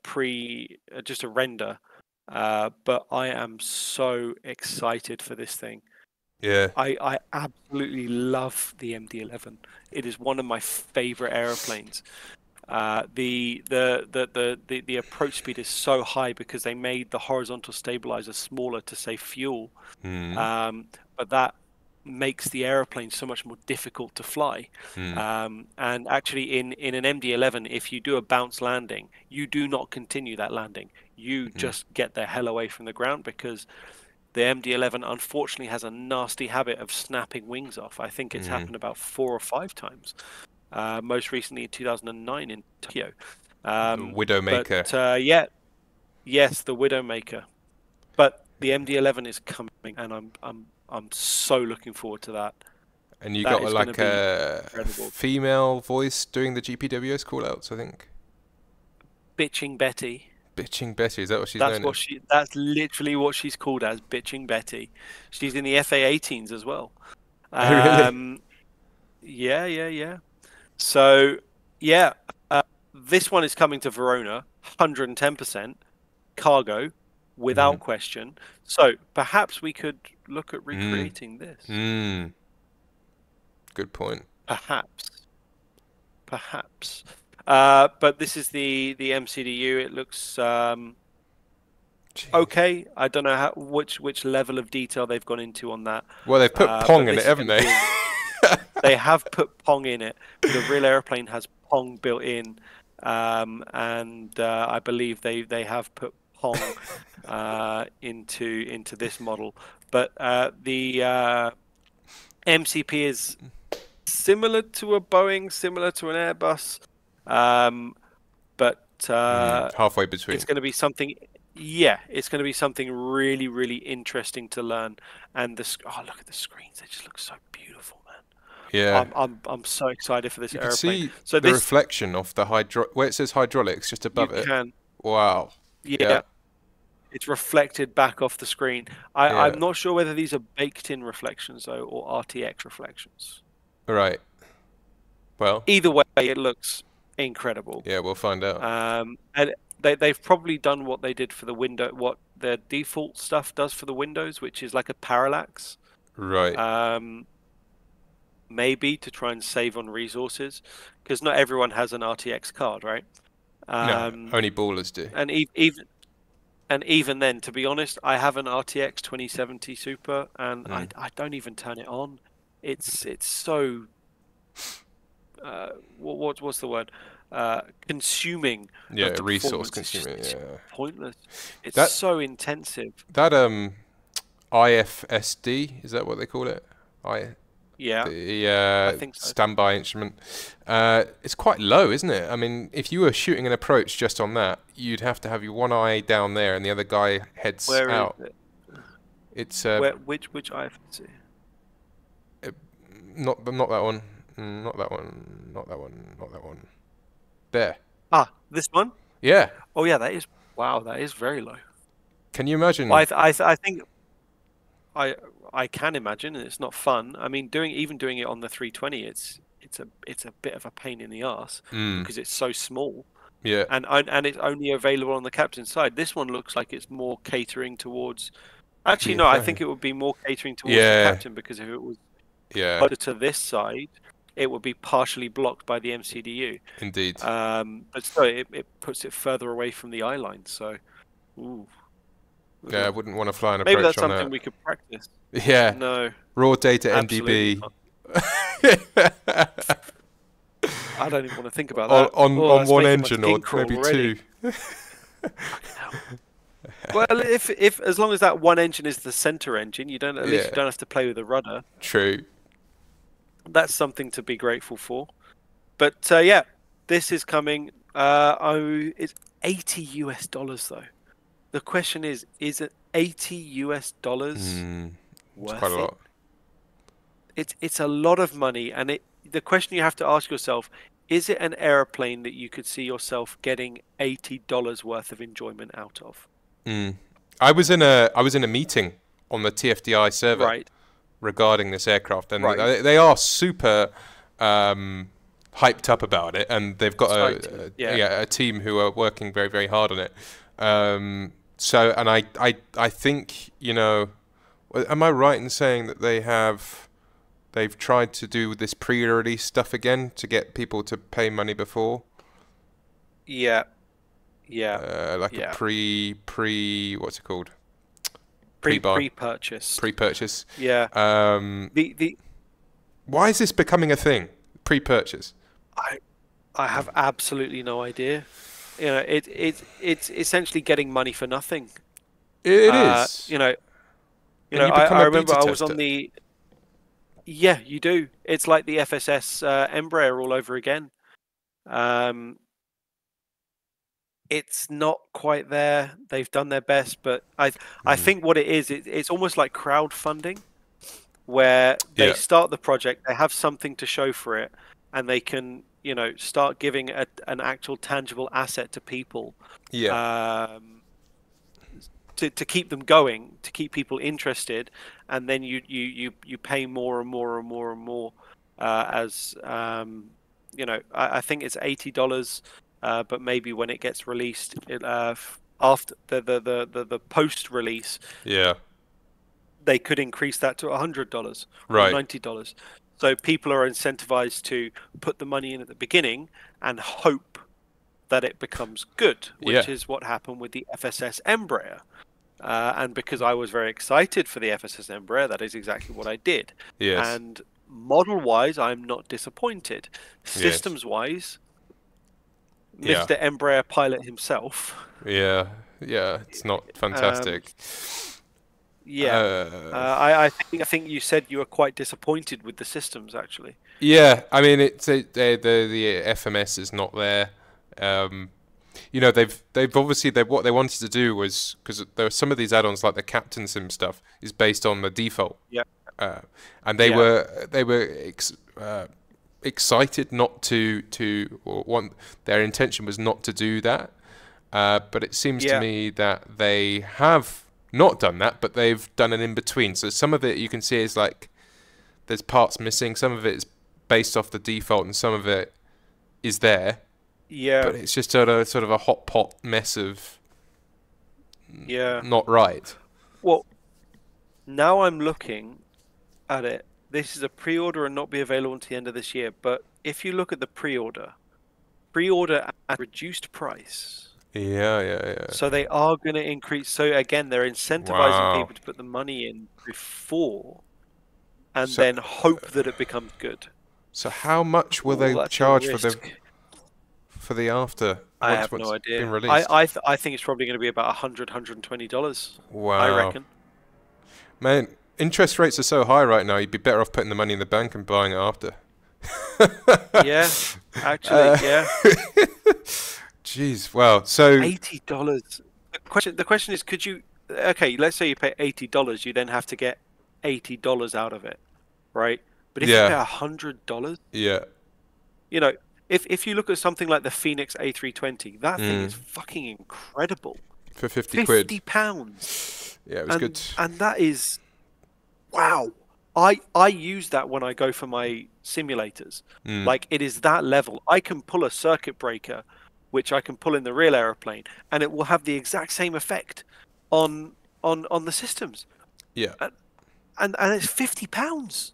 render, but I am so excited for this thing. Yeah. I absolutely love the MD-11. It is one of my favorite aeroplanes. The approach speed is so high because they made the horizontal stabilizer smaller to save fuel. But that makes the aeroplane so much more difficult to fly. Mm. And actually, in an MD-11, if you do a bounce landing, you do not continue that landing. You Mm. just get the hell away from the ground, because the MD-11 unfortunately has a nasty habit of snapping wings off. I think it's happened about 4 or 5 times. Most recently in 2009 in Tokyo. The Widowmaker. But yeah, yes, the Widowmaker. But the MD-11 is coming, and I'm so looking forward to that. And you That got is going to like be a incredible. female voice doing the GPWS callouts, I think. Bitching Betty. Bitching Betty, is that what she's known as? That's literally what she's called as, Bitching Betty. She's in the FA-18s as well. Oh, really? Yeah, yeah, yeah. So, yeah, this one is coming to Verona, 110% cargo, without question. So perhaps we could look at recreating this. Good point. Perhaps. But this is the MCDU. It looks okay. I don't know which level of detail they've gone into on that. Well, they've put Pong in it, haven't they? They have put Pong in it. The real airplane has Pong built in, and I believe they have put Pong into this model. But the MCP is similar to a Boeing, similar to an Airbus, but halfway between. It's going to be something. Yeah, it's going to be something really, really interesting to learn. And look at the screens; they just look so beautiful, man. Yeah, I'm so excited for this you airplane. can see so the reflection of the where it says hydraulics just above it. Can. Wow. Yeah. It's reflected back off the screen. I'm not sure whether these are baked-in reflections though, or RTX reflections. Right. Well, either way, it looks incredible. Yeah, we'll find out. And they've probably done what they did for the window, what their default stuff does for the Windows, which is like a parallax. Right. Maybe to try and save on resources, because not everyone has an RTX card, right? No, only ballers do. And even then, to be honest, I have an RTX 2070 Super, and I don't even turn it on. It's so what's the word? Consuming. Yeah, resource consuming. It's yeah, pointless. It's so intensive. That IFSD, is that what they call it? Yeah. The I think so. Standby instrument. It's quite low, isn't it? I mean, if you were shooting an approach just on that, you'd have to have your one eye down there and the other guy heads Where out. Is it? It's which IFSD? Not that one. Not that one. Not that one. Not that one. There. Ah, this one? Yeah. Oh yeah, that is. Wow, that is very low. Can you imagine? Well, I think I can imagine, and it's not fun. I mean, doing it on the 320, it's a bit of a pain in the arse because it's so small. Yeah. And it's only available on the captain's side. This one looks like it's more catering towards. Actually, no, I think it would be more catering towards the captain, because if it was closer to this side, it would be partially blocked by the MCDU. Indeed. But still, it puts it further away from the eye line. So, ooh. Yeah, I wouldn't want to fly an approach on that. Maybe that's something we could practice. Yeah. No. Raw data NDB. I don't even want to think about that. On one engine, or maybe already. 2. Well, if as long as that one engine is the center engine, you don't at least you don't have to play with the rudder. True. That's something to be grateful for. But yeah, this is coming. It's $80 though. The question is it $80 worth it's quite a lot. It's a lot of money, and the question you have to ask yourself, is it an airplane that you could see yourself getting $80 worth of enjoyment out of? I was in a meeting on the TFDI server regarding this aircraft, and they are super hyped up about it, and they've got a team who are working very, very hard on it. So, and I think, you know, am I right in saying that they've tried to do this pre-release stuff again to get people to pay money before? Yeah. Like a pre what's it called? pre-buy, Pre-purchased. pre-purchase. Yeah. The Why is this becoming a thing? Pre-purchase. I I have absolutely no idea. It's essentially getting money for nothing. It Uh, is. you know, And you become I a remember beta I was on tester. the. Yeah, you do. It's like the FSS Embraer all over again. Um, it's not quite there. They've done their best, but I Mm. think what it is, it's almost like crowdfunding, where they Yeah. start the project, they have something to show for it, and they can, start giving an actual tangible asset to people, Yeah. um, to keep them going, to keep people interested, and then you pay more and more and more and more, as I think it's $80, but maybe when it gets released, after the post release, Yeah. they could increase that to $100 or Right. $90. So people are incentivized to put the money in at the beginning and hope that it becomes good, which Yeah. is what happened with the FSS Embraer. And because I was very excited for the FSS Embraer, that is exactly what I did. Yes. And model-wise, I'm not disappointed. Yes. Systems-wise, Yeah. Mr. Embraer pilot himself. Yeah. Yeah. It's not Um, fantastic. yeah, Uh, I think you said you were quite disappointed with the systems, actually. yeah. I mean, the FMS is not there. Um, they've obviously what they wanted to do was, because there are some of these add-ons like the Captain Sim stuff is based on the default, Yeah, uh, and yeah, they were excited not to or want their intention was not to do that, but it seems to yeah, me that they have not done that, but they've done an in between. So some of it you can see is like there's parts missing, some of it is based off the default, and some of it is there, yeah, but it's just sort of a hot pot mess of yeah. not right. Well, now I'm looking at it. This is a pre-order and not be available until the end of this year. But if you look at the pre-order at reduced price. Yeah, yeah, yeah. So they are going to increase. So again, they're incentivizing Wow. people to put the money in before and So, then hope that it becomes good. so how much will Oh, they that's a charge for the risk. after I have once no it's been idea. released? I think it's probably going to be about $120. I Wow. reckon. Man, interest rates are so high right now. You'd be better off putting the money in the bank and buying it after. Yeah, actually, uh, yeah. Jeez. Well, so $80. The question is, could you? Okay, let's say you pay $80, you then have to get $80 out of it, right? But if you pay yeah, $100, yeah. you know, if you look at something like the Phoenix A320, that thing is Mm, fucking incredible. for 50 quid. £50, Yeah, it was good. and that is wow. I use that when I go for my simulators. Mm, Like it is that level. I can pull a circuit breaker, which I can pull in the real aeroplane, and it will have the exact same effect on the systems. yeah. And and it's £50.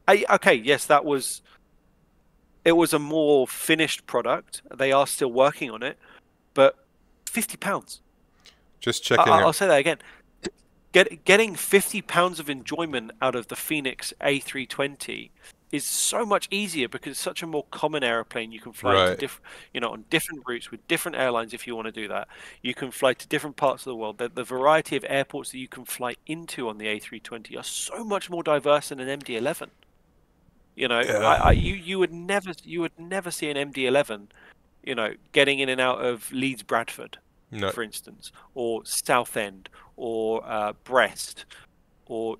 Okay, yes, it was a more finished product. They are still working on it, but £50. Just checking I'll it. say that again. Getting £50 of enjoyment out of the Phoenix A320 is so much easier because it's such a more common airplane. You can fly to Right. different, on different routes with different airlines if you want to do that. You can fly to different parts of the world. The variety of airports that you can fly into on the A320 are so much more diverse than an MD-11. Yeah. You would never see an MD-11, getting in and out of Leeds Bradford, No. for instance, or Southend, or Brest, or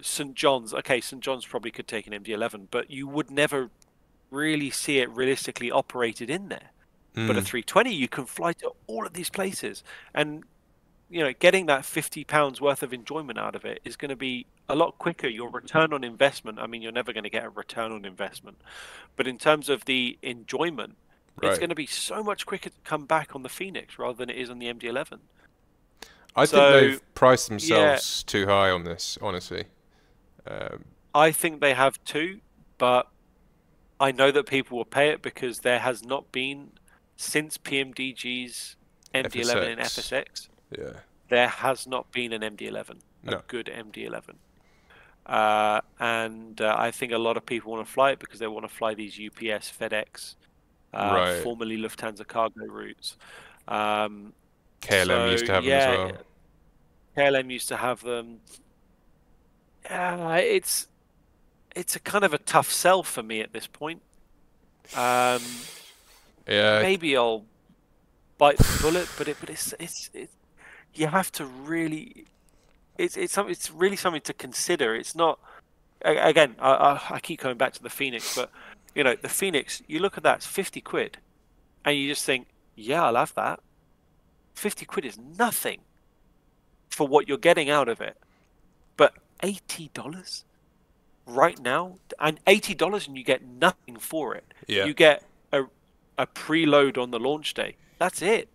St John's. Okay, St John's probably could take an MD-11, but you would never really see it realistically operated in there. But a Mm, 320, you can fly to all of these places, and getting that £50 worth of enjoyment out of it is going to be a lot quicker. Your return on investment, I mean, you're never going to get a return on investment, but in terms of the enjoyment, it's right. going to be so much quicker to come back on the Phoenix rather than it is on the MD-11. I think So, they've priced yeah, themselves too high on this, honestly. Um, I think they have too, but I know that people will pay it because there has not been, since PMDG's MD-11 and FSX. FSX, Yeah. there has not been an MD-11, a No. good MD-11. And I think a lot of people want to fly it because they want to fly these UPS, FedEx, Right. formerly Lufthansa cargo routes. KLM So used to have them as yeah, well. KLM used to have them. It's a kind of a tough sell for me at this point. Yeah. Maybe I'll bite the bullet, but it's you have to really it's really something to consider. It's not again. I keep coming back to the Phoenix, but the Phoenix. You look at that; it's 50 quid, and you just think, yeah, I'll have that. 50 quid is nothing for what you're getting out of it, but $80 right now, and $80 and you get nothing for it. Yeah. You get a preload on the launch day. That's it.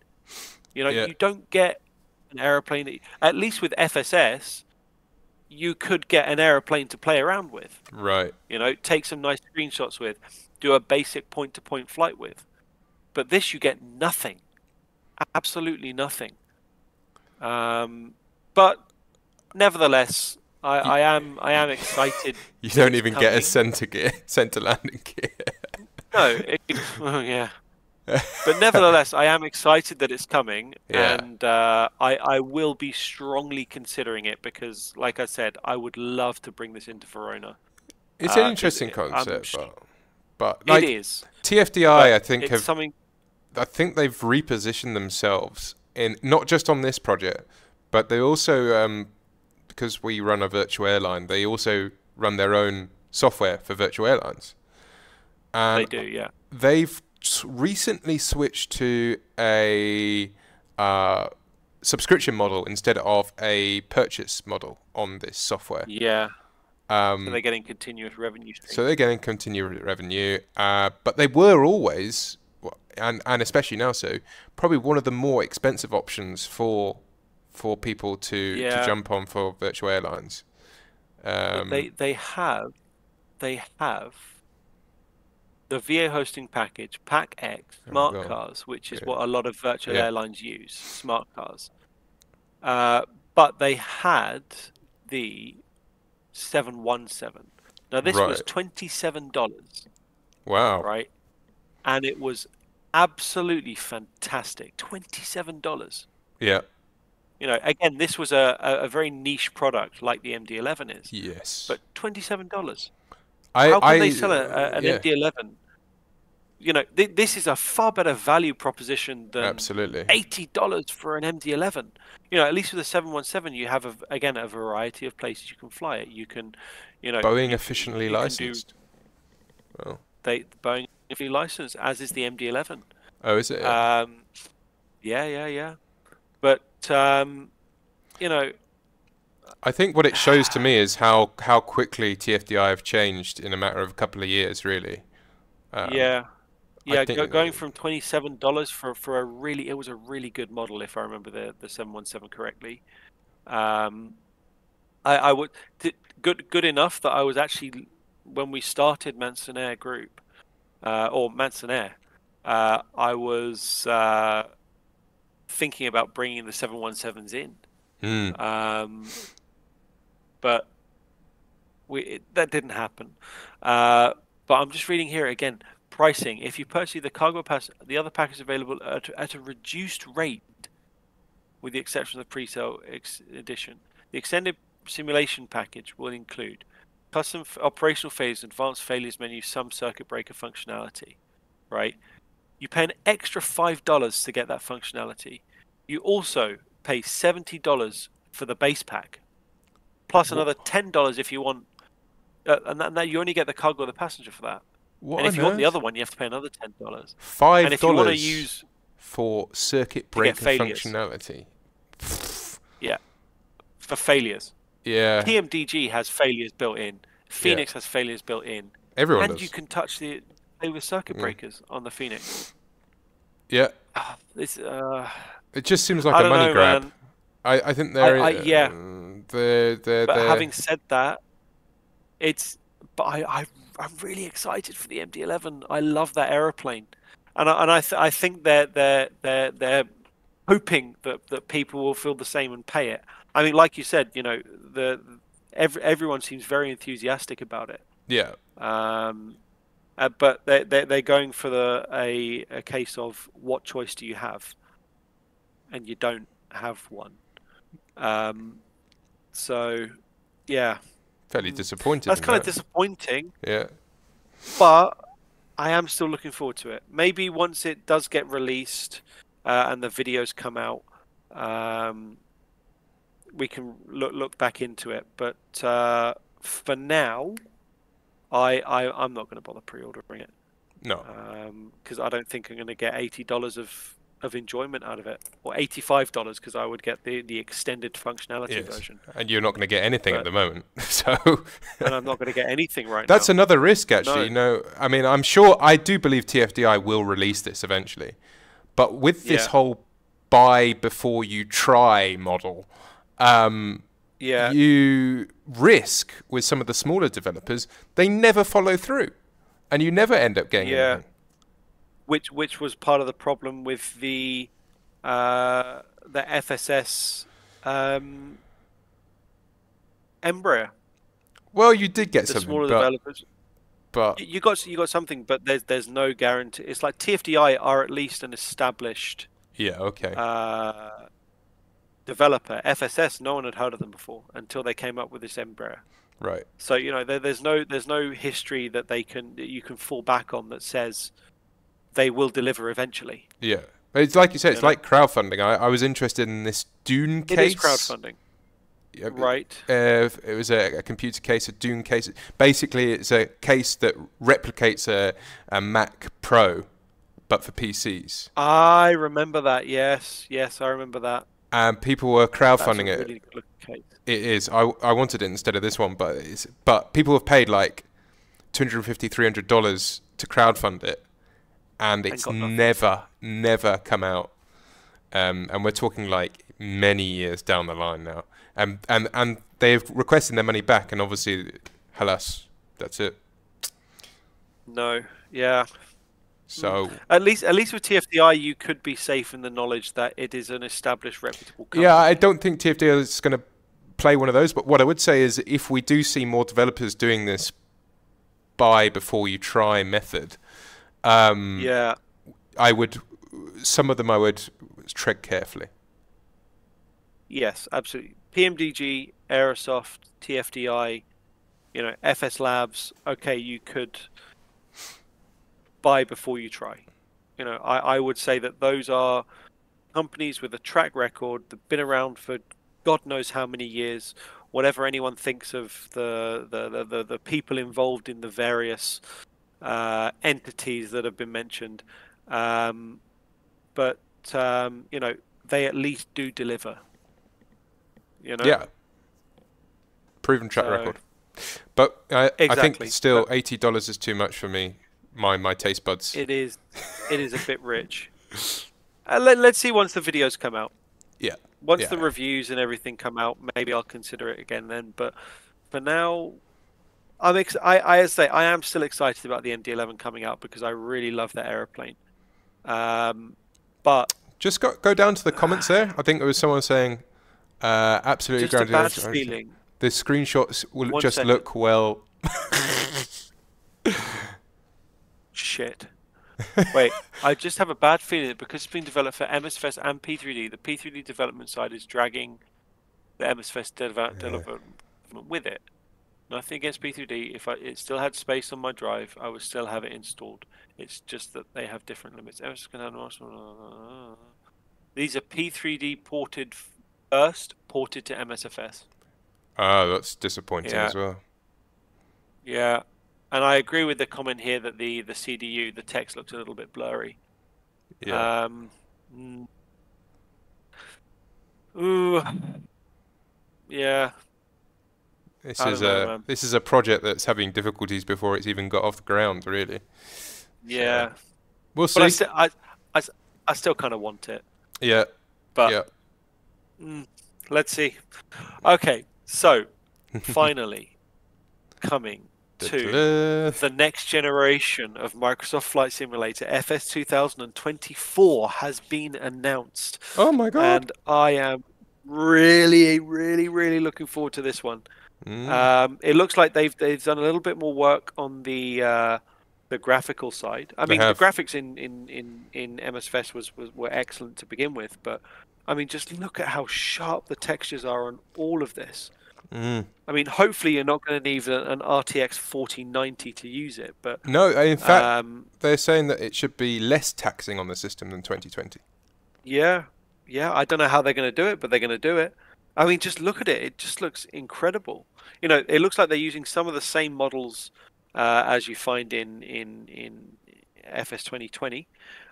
Yeah. You don't get an aeroplane that, at least with FSS, you could get an aeroplane to play around with. Right. Take some nice screenshots with, do a basic point-to-point flight with. But this, you get nothing, absolutely nothing. But nevertheless, I am excited. You don't even get a center landing gear. No, yeah. But nevertheless, I am excited that it's coming, Yeah. and I will be strongly considering it because, like I said, I would love to bring this into Verona. It's an interesting concept, but it is. TFDI, I think I think they've repositioned themselves in not just on this project, but they also because we run a virtual airline, they also run their own software for virtual airlines. And they do, yeah. They've recently switched to a subscription model instead of a purchase model on this software. Yeah. So they're getting continuous revenue streams. So they're getting continuous revenue, but they were always, and especially now, so probably one of the more expensive options for people to jump on for virtual airlines. They have the VA hosting package, Pack X, Smart Cars, which is what a lot of virtual airlines use, Smart Cars. But they had the 717. Now this was $27. Wow. Right? And it was absolutely fantastic. $27. Yeah. Again, this was a very niche product like the MD-11 is. Yes. But $27. How can they sell an MD-11? This is a far better value proposition than absolutely $80 for an MD-11. At least with the 717, you have a variety of places you can fly it. You can, Boeing officially licensed. Well, Boeing officially licensed, as is the MD-11. Oh, is it? Yeah. But I think what it shows to me is how quickly TFDI have changed in a matter of a couple of years, really. Going from $27 for it was a really good model, if I remember the 717 correctly. I would good enough that I was actually, when we started ManstonOnAir group or ManstonOnAir, I was thinking about bringing the 717s in. But that didn't happen. But I'm just reading here again. Pricing: if you purchase the cargo pass, the other package is available at a reduced rate, with the exception of the pre-sale edition. The extended simulation package will include custom operational phase, advanced failures menu, some circuit breaker functionality. Right? You pay an extra $5 to get that functionality. You also pay $70 for the base pack, plus another $10 if you want, and that you only get the cargo or the passenger for that. And if you want the other one, you have to pay another $10. $5 and if you want to use for circuit breaker functionality. Yeah, for failures. Yeah. TMDG has failures built in. Phoenix has failures built in. Everyone does. You can touch the circuit breakers on the Phoenix. Yeah. It just seems like a money grab. Man. I think they're But having said that, I'm really excited for the MD-11. I love that aeroplane, and I think they're hoping that people will feel the same and pay it. I mean, like you said, you know, everyone seems very enthusiastic about it. Yeah. But they're going for a case of what choice do you have, and you don't have one. So yeah, Fairly disappointed. that's in kind of that. disappointing. Yeah. But I am still looking forward to it. Maybe once it does get released and the videos come out, we can look back into it. But for now, I'm not going to bother pre-ordering it. No. Because I don't think I'm going to get $80 of enjoyment out of it, or $85 because I would get the extended functionality version. And you're not going to get anything at the moment. So and I'm not going to get anything right That's now. another risk, actually. No. I mean, I'm sure, I do believe TFDI will release this eventually. But with this whole buy before you try model, you risk with some of the smaller developers, they never follow through. And you never end up getting anything. Which was part of the problem with the FSS Embraer. Well, you did get something, smaller developers. But you got something, but there's no guarantee. It's like TFDI are at least an established developer. FSS, no one had heard of them before until they came up with this Embraer. Right. So you know there's no history that you can fall back on that says they will deliver eventually. Yeah, but it's like you said, it's like crowdfunding. I was interested in this Dune case. It is crowdfunding. Right. It was a computer case, a Dune case. Basically, it's a case that replicates a Mac Pro, but for PCs. I remember that. Yes, I remember that. And people were crowdfunding That's a it. really good case. It is. I wanted it instead of this one, but people have paid like $250, $300 to crowdfund it, and it's never come out. And we're talking like many years down the line now. And they've requested their money back, and obviously, halas, that's it. No, yeah. So at least with TFDI, you could be safe in the knowledge that it is an established, reputable company. Yeah, I don't think TFDI is going to play one of those. But what I would say is, if we do see more developers doing this buy before you try method, I would. Some of them I would tread carefully. Yes, absolutely. PMDG, Aerosoft, TFDI, you know, FS Labs. Okay, you could buy before you try. You know, I would say that those are companies with a track record that've been around for God knows how many years. Whatever anyone thinks of the people involved in the various entities that have been mentioned, but you know, they at least do deliver. You know? Yeah. Proven track record. But I think still $80 is too much for me. My taste buds. It is a bit rich. Let's see once the videos come out. Yeah. Once the reviews and everything come out, maybe I'll consider it again then. But for now, I am still excited about the MD-11 coming out because I really love that aeroplane. But just go down to the comments there. I think there was someone saying, absolutely just a bad feeling. The screenshots will look well. Shit. Wait, I just have a bad feeling that because it's been developed for MSFS and P3D, the P3D development side is dragging the MSFS development with it. Nothing against P3D. If it still had space on my drive, I would still have it installed. It's just that they have different limits. These are P3D ported to MSFS. Oh, that's disappointing as well. Yeah. And I agree with the comment here that the CDU, the text looks a little bit blurry. Yeah. Ooh. Yeah. This is a project that's having difficulties before it's even got off the ground, really. Yeah. So, we'll see. But I still kind of want it. Yeah. But let's see. Okay, so finally coming to Da-da-da. the next generation of Microsoft Flight Simulator, FS 2024, has been announced. Oh my god. And I am really, really, really looking forward to this one. It looks like they've done a little bit more work on the graphical side. I They mean, the have. graphics in MSFS were excellent to begin with, but I mean, just look at how sharp the textures are on all of this. I mean, hopefully you're not going to need an RTX 4090 to use it, but No, in fact, um, they're saying that it should be less taxing on the system than 2020. yeah, yeah. I don't know how they're going to do it, but they're going to do it. I mean, just look at it. It just looks incredible. You know, it looks like they're using some of the same models as you find in FS 2020.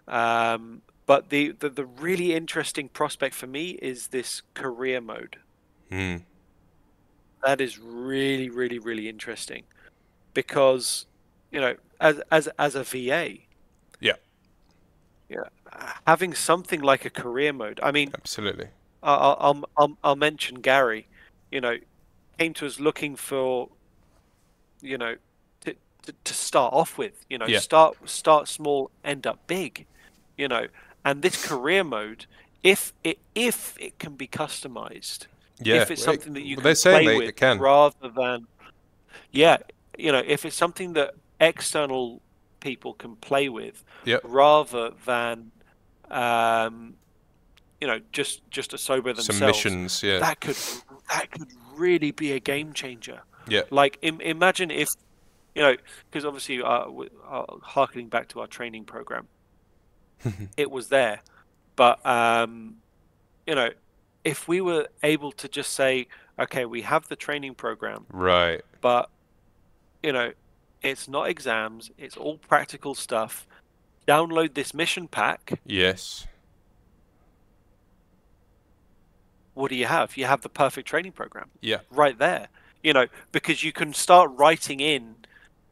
But the really interesting prospect for me is this career mode. Hmm. That is really, really, really interesting because, you know, as a VA, Yeah, yeah, having something like a career mode. I mean, absolutely. I'll mention Gary. You know, came to us looking for, you know, to start off with. You know, Yeah, start small, end up big. You know, and this career mode, if it can be customized, yeah. if it's something that you Well, they're can saying play they with can. rather than, yeah, you know, if it's something that external people can play with Yep. rather than um, you know, just a sober Some themselves, missions. Yeah, that could really be a game changer. yeah. Like imagine if, you know, because obviously harkening back to our training program, it was there, but you know, if we were able to just say, okay, we have the training program, Right. but you know, it's not exams, it's all practical stuff. Download this mission pack. Yes. What do you have? You have the perfect training program Yeah. right there. You know, because you can start writing in,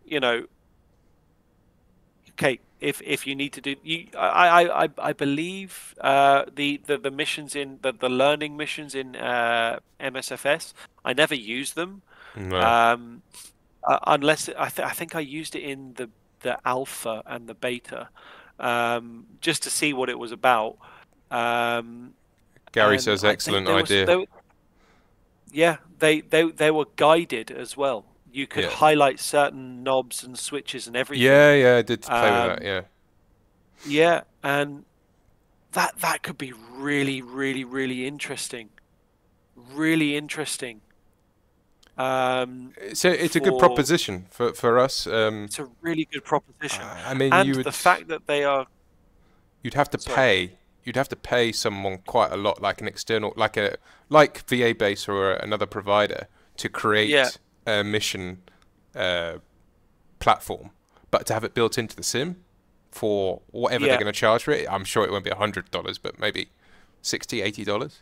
you know, okay, if you need to do you I believe the missions in the learning missions in MSFS, I never use them. No. Um Unless I think I used it in the alpha and the beta, just to see what it was about. Um Gary and says excellent idea. yeah, they were guided as well. You could Yeah. highlight certain knobs and switches and everything. Yeah, yeah, I did play with that, Um, yeah. yeah, and that could be really, really, really interesting. Really interesting. It's a good For proposition for us. It's a really good proposition, I mean, and the fact that they are you'd have to sorry, pay someone quite a lot, like an external, like VA Base or another provider, to yeah, create a mission platform, but to have it built into the sim for whatever they're yeah, going to charge for it, I'm sure it won't be $100, but maybe $60, $80.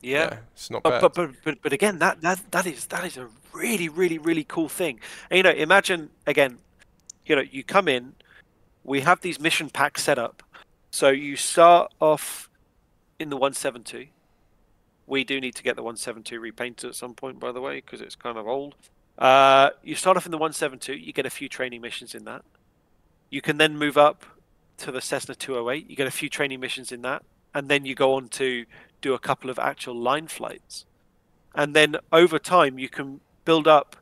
yeah. Yeah, it's not But bad. but again, that is a really, really, really cool thing. And you know, imagine again, you know, you come in, we have these mission packs set up. So you start off in the 172. We do need to get the 172 repainted at some point, by the way, because it's kind of old. You start off in the 172. You get a few training missions in that. You can then move up to the Cessna 208. You get a few training missions in that, and then you go on to do a couple of actual line flights. And then over time, you can build up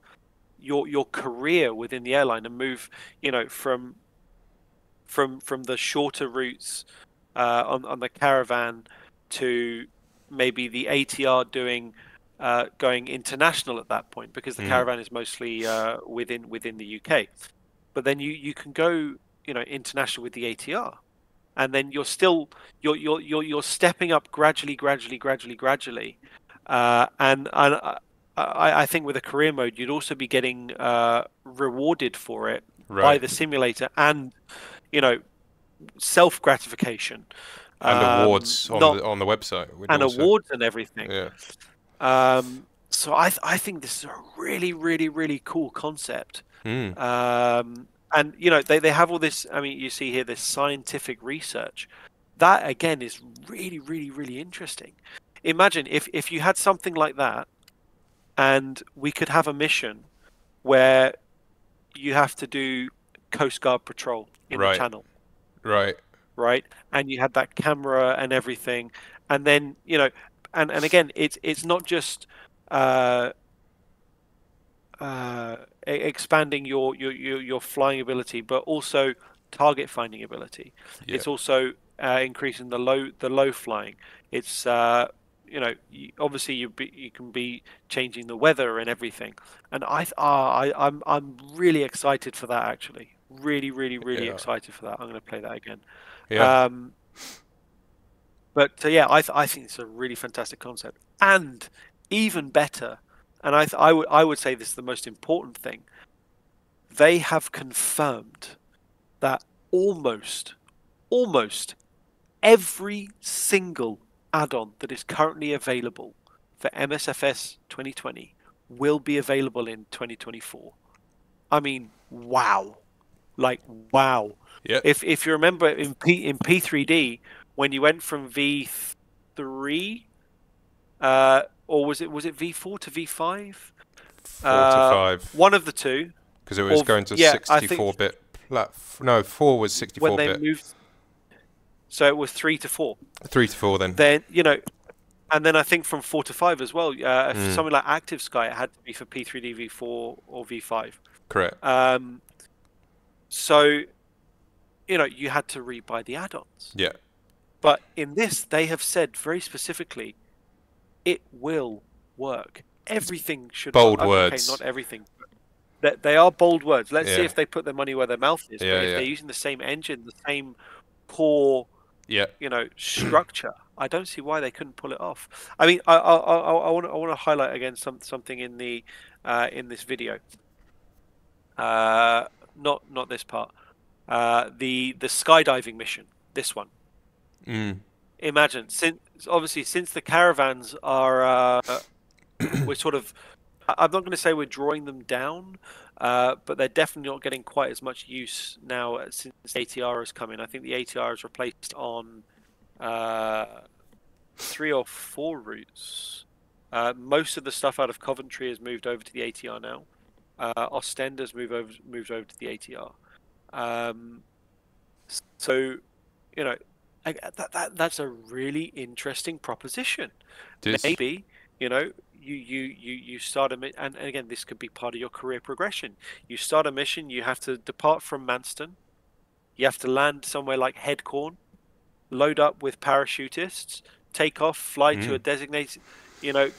your career within the airline and move, you know, from the shorter routes on the Caravan to maybe the ATR doing going international at that point, because the Mm, Caravan is mostly within the UK. But then you can go, you know, international with the ATR, and then you're stepping up gradually, gradually, gradually, gradually, and I think with a career mode you'd also be getting rewarded for it by right. the simulator, and you know, self gratification, And awards not on the website would and also. awards and everything. Yeah. So I think this is a really, really, really cool concept. Mm, And you know, they have all this. I mean, you see here this scientific research. That again is really, really, really interesting. Imagine if you had something like that, and we could have a mission where you have to do Coast Guard patrol in the Right. channel, Right. right? And you had that camera and everything, and then and again, it's not just uh, expanding your flying ability, but also target finding ability. Yeah. It's also increasing the low flying. It's obviously you can be changing the weather and everything. And I'm really excited for that, actually. Really, really, really Yeah. excited for that. I'm going to play that again. Yeah. But yeah, I think it's a really fantastic concept, and even better. And I would say this is the most important thing. They have confirmed that almost every single add-on that is currently available for MSFS 2020 will be available in 2024. I mean, wow. Like, wow. Yeah. If you remember in P3D, when you went from V3, or was it V4 to V5? 4 to 5. One of the two. Because it was going to Yeah, I think 64-bit. No, 4 was when they 64-bit. moved, so it was 3 to 4. 3 to 4 then. Then and then I think from 4 to 5 as well. Something like Active Sky, it had to be for P3D, V4, or V5. Correct. So you had to rebuy the add-ons. Yeah. But in this, they have said very specifically, it will work. Everything should Bold work. words. Okay, not everything. They are bold words. Let's see Yeah. if they put their money where their mouth is. Yeah, But if yeah. they're using the same engine, the same core, Yeah. structure, I don't see why they couldn't pull it off. I mean, I want to highlight again something in this video. Not this part. The skydiving mission. This one. Imagine, since the caravans are we're sort of, I'm not going to say we're drawing them down, but they're definitely not getting quite as much use now since ATR has come in. I think the ATR is replaced on 3 or 4 routes. Most of the stuff out of Coventry has moved over to the ATR now. Ostend has moved over to the ATR. So, that's a really interesting proposition. Maybe, you start and again, this could be part of your career progression. You start a mission, you have to depart from Manston, you have to land somewhere like Headcorn, load up with parachutists, take off, fly to a designated,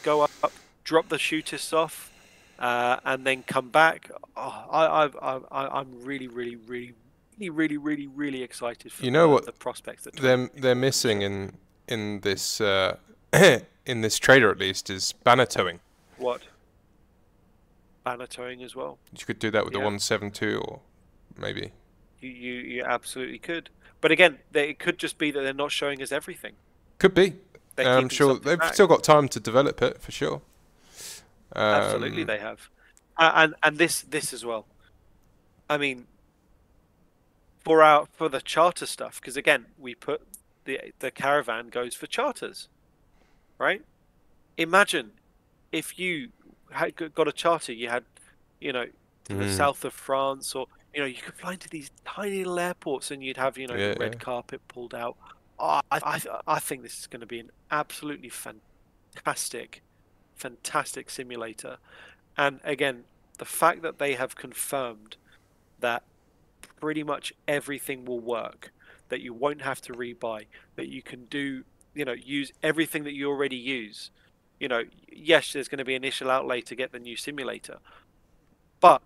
go up, drop the shootists off, and then come back. I'm really, really, really, really, really, really excited for the prospects that they're missing in this in this trailer, at least, is banner towing. What? Banner towing as well. You could do that with the 172, or maybe. You absolutely could. But again, it could just be that they're not showing us everything. Could be. I'm sure they've still got time to develop it, for sure. Absolutely, they have. And this as well. I mean, for the charter stuff, because again, we put the caravan goes for charters, right? Imagine if you had got a charter, you had, to the south of France, or you could fly into these tiny little airports, and you'd have the red carpet pulled out. Oh, I think this is going to be an absolutely fantastic simulator. And again, the fact that they have confirmed that pretty much everything will work, that you won't have to rebuy, that you can do, use everything that you already use. Yes, there's going to be initial outlay to get the new simulator, but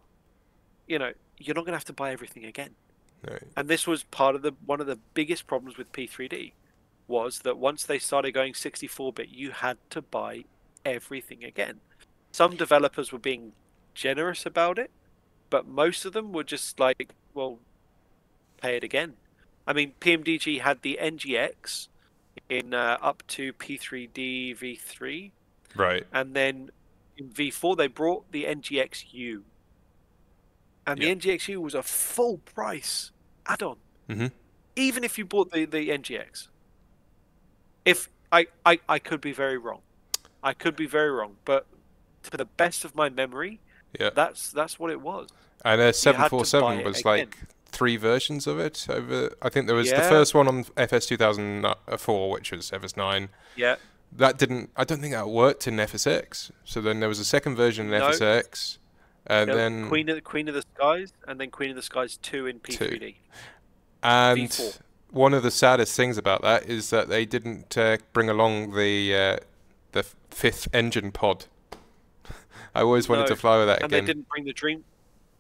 you're not going to have to buy everything again. Right. And this was one of the biggest problems with P3D, was that once they started going 64-bit, you had to buy everything again. Some developers were being generous about it, but most of them were just like, well, pay it again. I mean, PMDG had the NGX in up to P3D V3. Right. And then in V4, they brought the NGXU. And the NGXU was a full price add-on. Even if you bought the NGX. If I could be very wrong. I could be very wrong. But to the best of my memory, Yeah. That's what it was. And You had to buy 747 it was again. like 3 versions of it over. I think there was the Yeah, first one on FS 2004, which was FS9. yeah. That didn't. I don't think that worked in FSX. So then there was a second version in No, FSX, and no. then Queen of the Skies, and then Queen of the Skies 2 in two. P3D. V4. And one of the saddest things about that is that they didn't bring along the fifth engine pod. I always wanted to No, fly with that and they again. didn't bring the Dream.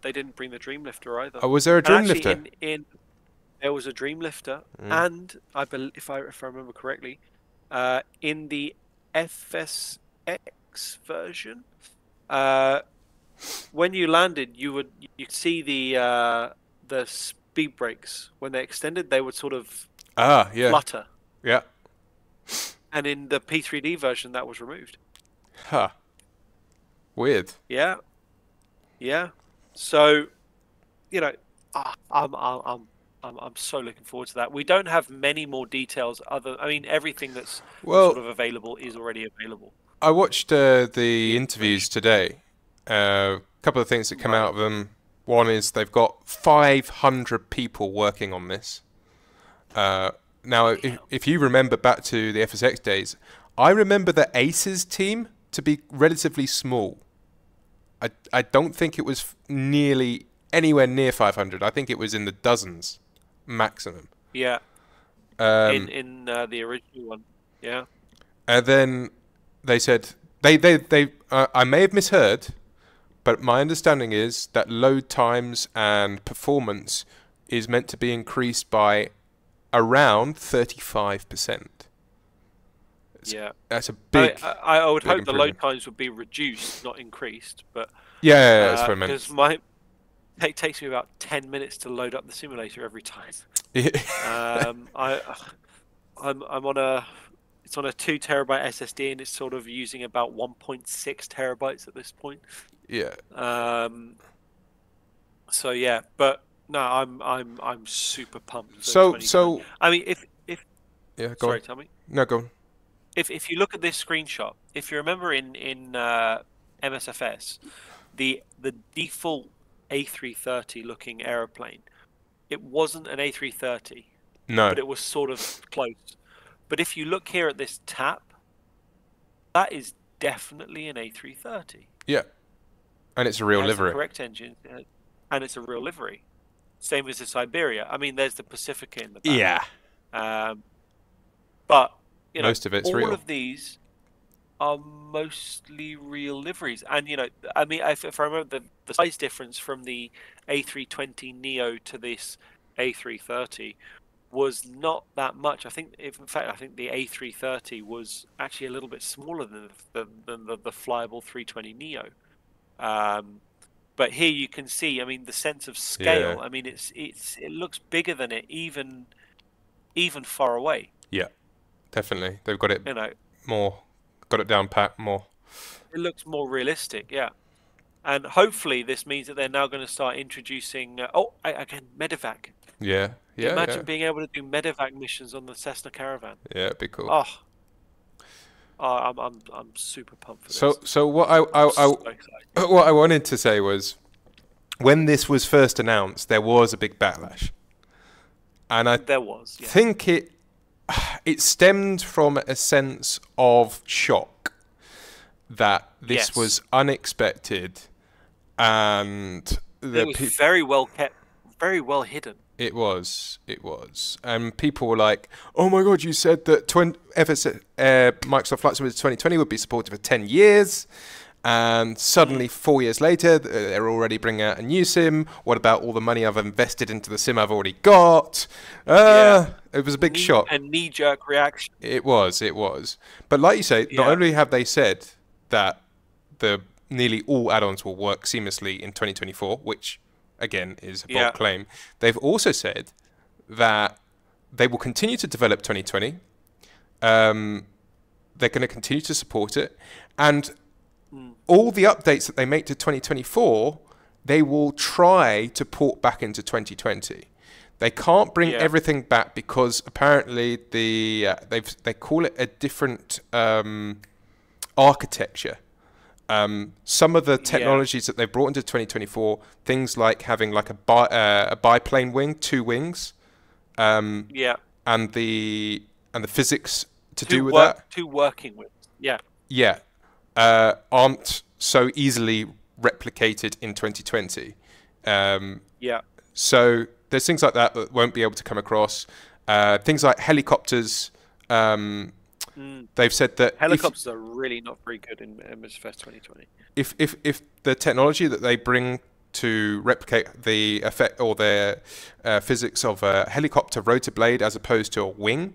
They didn't bring the Dreamlifter either. Oh, was there a And actually, Dreamlifter? in there was a Dreamlifter, Mm. and I believe, if I remember correctly, in the FSX version, uh, when you landed, you could see the speed brakes when they extended. They would sort of Ah, yeah, flutter, yeah. and in the P3D version, that was removed. Huh. Weird. Yeah, yeah. So, you know, I'm so looking forward to that. We don't have many more details. I mean, everything that's sort Well, of available is already available. I watched The the interviews information, today. A couple of things that come out right? of them. One is they've got 500 people working on this. Now, Bloody hell. if you remember back to the FSX days, I remember the Aces team to be relatively small. I don't think it was nearly anywhere near 500. I think it was in the dozens maximum. Yeah, Um, in the original one. Yeah, and then they said I may have misheard, but my understanding is that load times and performance is meant to be increased by around 35%. yeah. That's a I big, I would big hope the load improvement. times would be reduced, not increased. But Yeah, that's what I because meant. it takes me about 10 minutes to load up the simulator every time. Yeah. Um, I I'm on it's on a 2 terabyte SSD, and it's sort of using about 1.6 terabytes at this point. Yeah. Um, so yeah, but no, I'm super pumped for So 2020. I mean, if yeah, go on. sorry, tell me. No, go on. If you look at this screenshot, if you remember in MSFS, the default A330 looking aeroplane, it wasn't an A330, No. but it was sort of close. But if you look here at this tap, that is definitely an A330. Yeah. And it's a It real has the livery. correct engine, and it's a real livery. Same as the Siberia. I mean, there's the Pacifica in the back. Yeah. Um, but Most of it's all real. of these are mostly real liveries. And I mean, if I remember the size difference from the A320 Neo to this A330 was not that much. I think, in fact, I think the A330 was actually a little bit smaller than the flyable 320 Neo. Um, but here you can see, I mean, the sense of Yeah. scale. I mean, it looks bigger than it even far away. Yeah. Definitely. They've got it You know, more, got it down pat more. it looks more realistic. Yeah. And hopefully this means that they're now going to start introducing again, medevac. Yeah. Yeah. Imagine Yeah. being able to do medevac missions on the Cessna Caravan. Yeah. It'd be cool. Oh, I'm super pumped for this. So what I'm so excited. what I wanted to say was, when this was first announced, there was a big backlash, and I There was, yeah. think it stemmed from a sense of shock that this Yes. was unexpected, and It was very well kept, very well hidden. it was, and people were like, "Oh my God, you said that Microsoft Flight Simulator 2020 would be supported for 10 years." And suddenly, 4 years later, they're already bringing out a new sim. What about all the money I've invested into the sim I've already got? Yeah. It was a big shock. A knee-jerk reaction. It was. But like you say, not Yeah. only have they said that nearly all add-ons will work seamlessly in 2024, which, again, is a bold Yeah. claim, they've also said that they will continue to develop 2020. They're going to continue to support it. And all the updates that they make to 2024, they will try to port back into 2020. They can't bring Yeah. everything back because apparently they call it a different architecture Some of the technologies that they've brought into 2024, things like having like a biplane wing, 2 wings, and the physics to do with that, 2 working wings, aren't so easily replicated in 2020. So there's things like that that won't be able to come across. Things like helicopters. They've said that helicopters are really not very good in MSFS 2020. If the technology that they bring to replicate the effect or the physics of a helicopter rotor blade as opposed to a wing,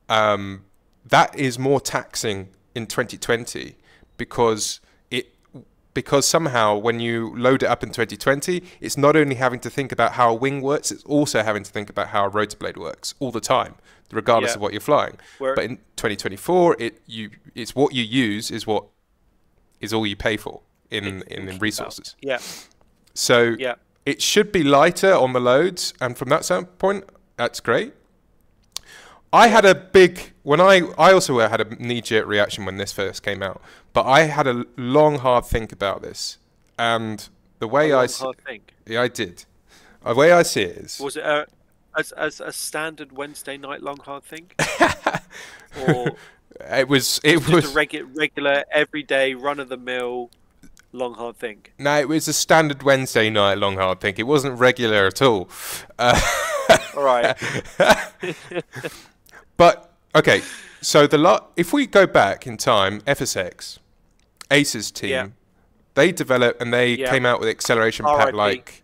that is more taxing in 2020 because somehow when you load it up in 2020, it's not only having to think about how a wing works, it's also having to think about how a rotor blade works all the time, regardless of what you're flying. But in 2024, it's what you use is what is all you pay for in resources. So it should be lighter on the loads, and from that standpoint, that's great. I had a big I also had a knee-jerk reaction when this first came out, but I had a long, hard think about this, and the way I did. The way I see it is, was it as a standard Wednesday night long hard think, or it was a regular everyday run of the mill long hard think? No, it was a standard Wednesday night long hard think. It wasn't regular at all. All right. But okay, so if we go back in time, FSX, Ace's team, they developed and they came out with acceleration pack like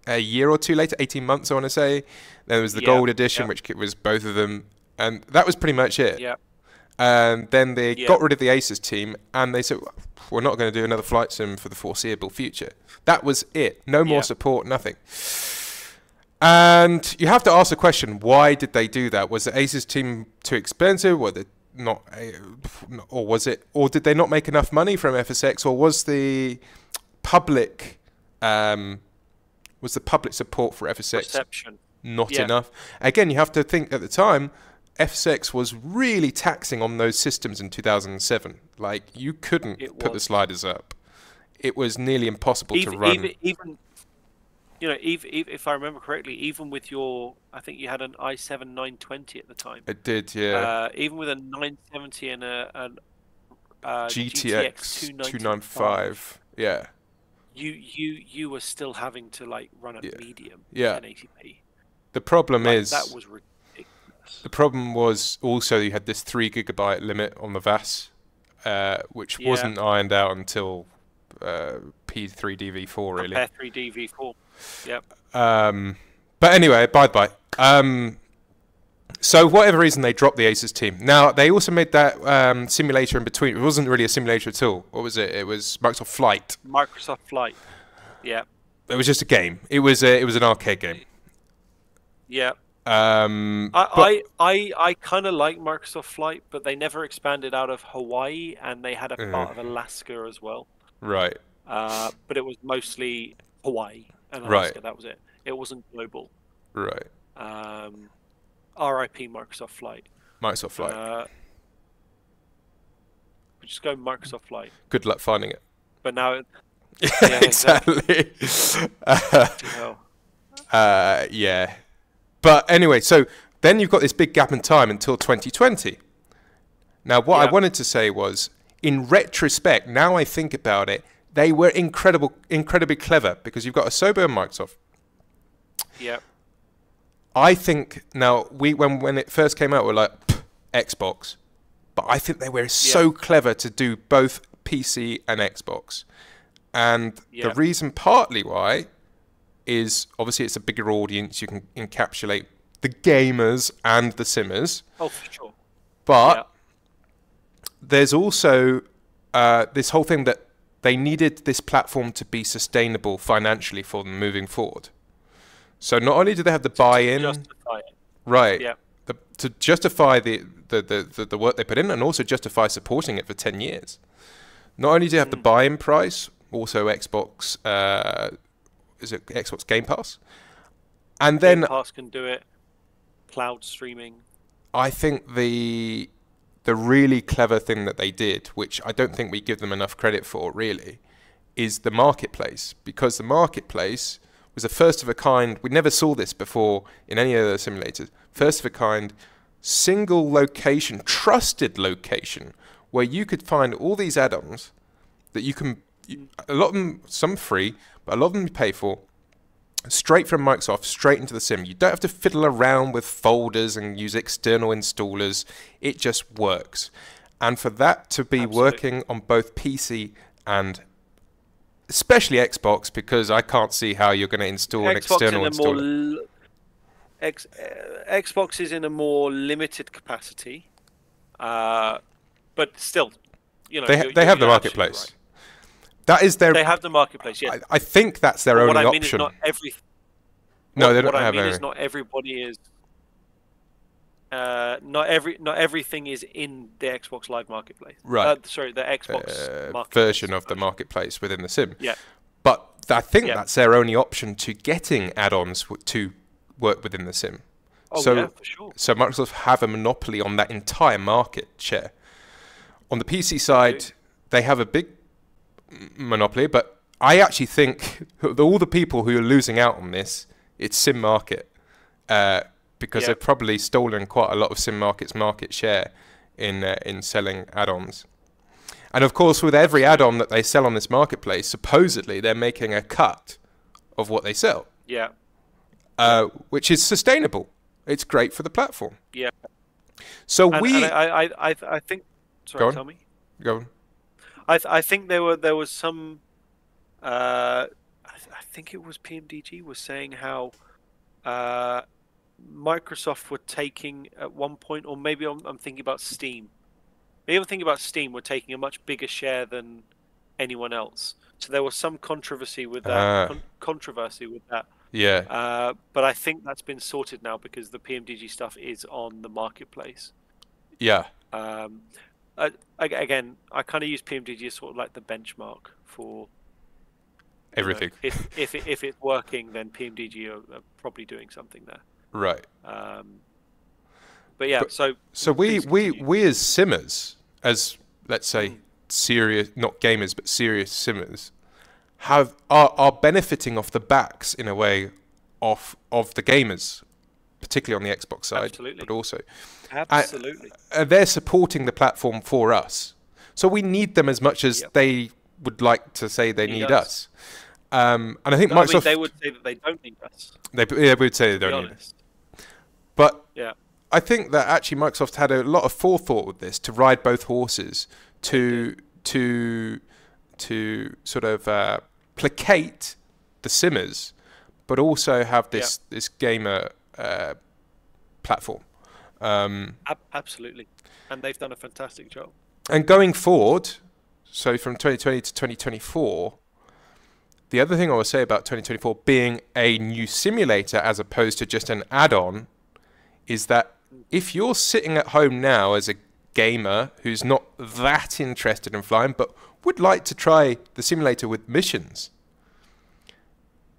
a year or two later, 18 months I want to say. There was the gold edition, which was both of them, and that was pretty much it. And then they got rid of the Aces team, and they said, we're not going to do another flight sim for the foreseeable future. That was it. No more support, nothing. And you have to ask the question, why did they do that? Was the Aces team too expensive? Were they not, or did they not make enough money from FSX? Or was the public support for FSX not enough? Again, you have to think at the time, FSX was really taxing on those systems in 2007. Like, you couldn't put the sliders up. It was nearly impossible to run. Even if I remember correctly, even with I think you had an i7 920 at the time. It did, yeah. Even with a 970 and a GTX 295, yeah. You were still having to run at medium 1080p. The problem is that was ridiculous. The problem was also you had this 3 GB limit on the VAS, which wasn't ironed out until P3DV4 really. P3DV4. Yep. But anyway, bye. So whatever reason they dropped the Aces team. Now they also made that simulator in between. It wasn't really a simulator at all. What was it? It was Microsoft Flight. Microsoft Flight. Yeah. It was just a game. It was an arcade game. Yeah. I kind of like Microsoft Flight, but they never expanded out of Hawaii, and they had a part of Alaska as well. Right. But it was mostly Hawaii and Alaska. Right. That was it. It wasn't global. Right. RIP Microsoft Flight. Microsoft Flight. Just go Microsoft Flight. Good luck finding it. But now, exactly. Yeah. But anyway, so then you've got this big gap in time until 2020. Now, what I wanted to say was, in retrospect, now I think about it, they were incredibly clever, because you've got Asobo and Microsoft. Yeah. I think now when it first came out, we're like Xbox, but I think they were so clever to do both PC and Xbox, and the reason partly why is obviously it's a bigger audience. You can encapsulate the gamers and the simmers. Oh, for sure. But there's also this whole thing that they needed this platform to be sustainable financially for them moving forward. So not only do they have the buy-in, right, to justify the work they put in, and also justify supporting it for 10 years. Not only do you have the buy-in price, also Xbox, is it Xbox Game Pass? And then Game Pass can do it. Cloud streaming. I think the the really clever thing that they did, which I don't think we give them enough credit for, really, is the marketplace. Because the marketplace was a first of a kind. We never saw this before in any other simulators. First of a kind, single location, trusted location, where you could find all these add-ons that you can, a lot of them, some free, but a lot of them you pay for, straight from Microsoft, straight into the sim. You don't have to fiddle around with folders and use external installers. It just works. And for that to be working on both PC and especially Xbox, because I can't see how you're going to install an external installer. Xbox is in a more limited capacity, but still, you know, they have the marketplace. Right. That is their. They have the marketplace. Yeah, I think that's their only option. What I mean is not every. No, they don't have. What I mean is not everybody is. Not everything is in the Xbox Live Marketplace. Right. Sorry, the Xbox version of the marketplace within the sim. Yeah. But I think that's their only option to getting add-ons to work within the sim. Oh, yeah, for sure. So Microsoft have a monopoly on that entire market share. On the PC side, they have a big monopoly, but I actually think all the people who are losing out on this, it's sim market. Because they've probably stolen quite a lot of sim market's market share in selling add-ons. And of course, with every add-on that they sell on this marketplace, supposedly they're making a cut of what they sell. Yeah. Which is sustainable. It's great for the platform. Yeah. So I think. Sorry, tell me. Go on. I think there was some. I think it was PMDG was saying how. Microsoft were taking at one point, or maybe I'm thinking about Steam. Maybe I'm thinking about Steam were taking a much bigger share than anyone else. So there was some controversy with that. Yeah. But I think that's been sorted now because the PMDG stuff is on the marketplace. Yeah. Again, I kind of use PMDG as sort of like the benchmark for everything. If it's working, then PMDG are probably doing something there. Right. But yeah, so we as simmers, as let's say serious, not gamers, but serious simmers, are benefiting off the backs in a way of the gamers, particularly on the Xbox side, absolutely. but also absolutely they're supporting the platform for us. So we need them as much as they would like to say they need us. And I think Microsoft, they would say that they don't need us. They would say they don't need us. But I think that actually Microsoft had a lot of forethought with this to ride both horses, to sort of placate the simmers, but also have this gamer platform. Absolutely, and they've done a fantastic job. And going forward, so from 2020 to 2024. The other thing I will say about 2024 being a new simulator as opposed to just an add-on is that if you're sitting at home now as a gamer who's not that interested in flying but would like to try the simulator with missions,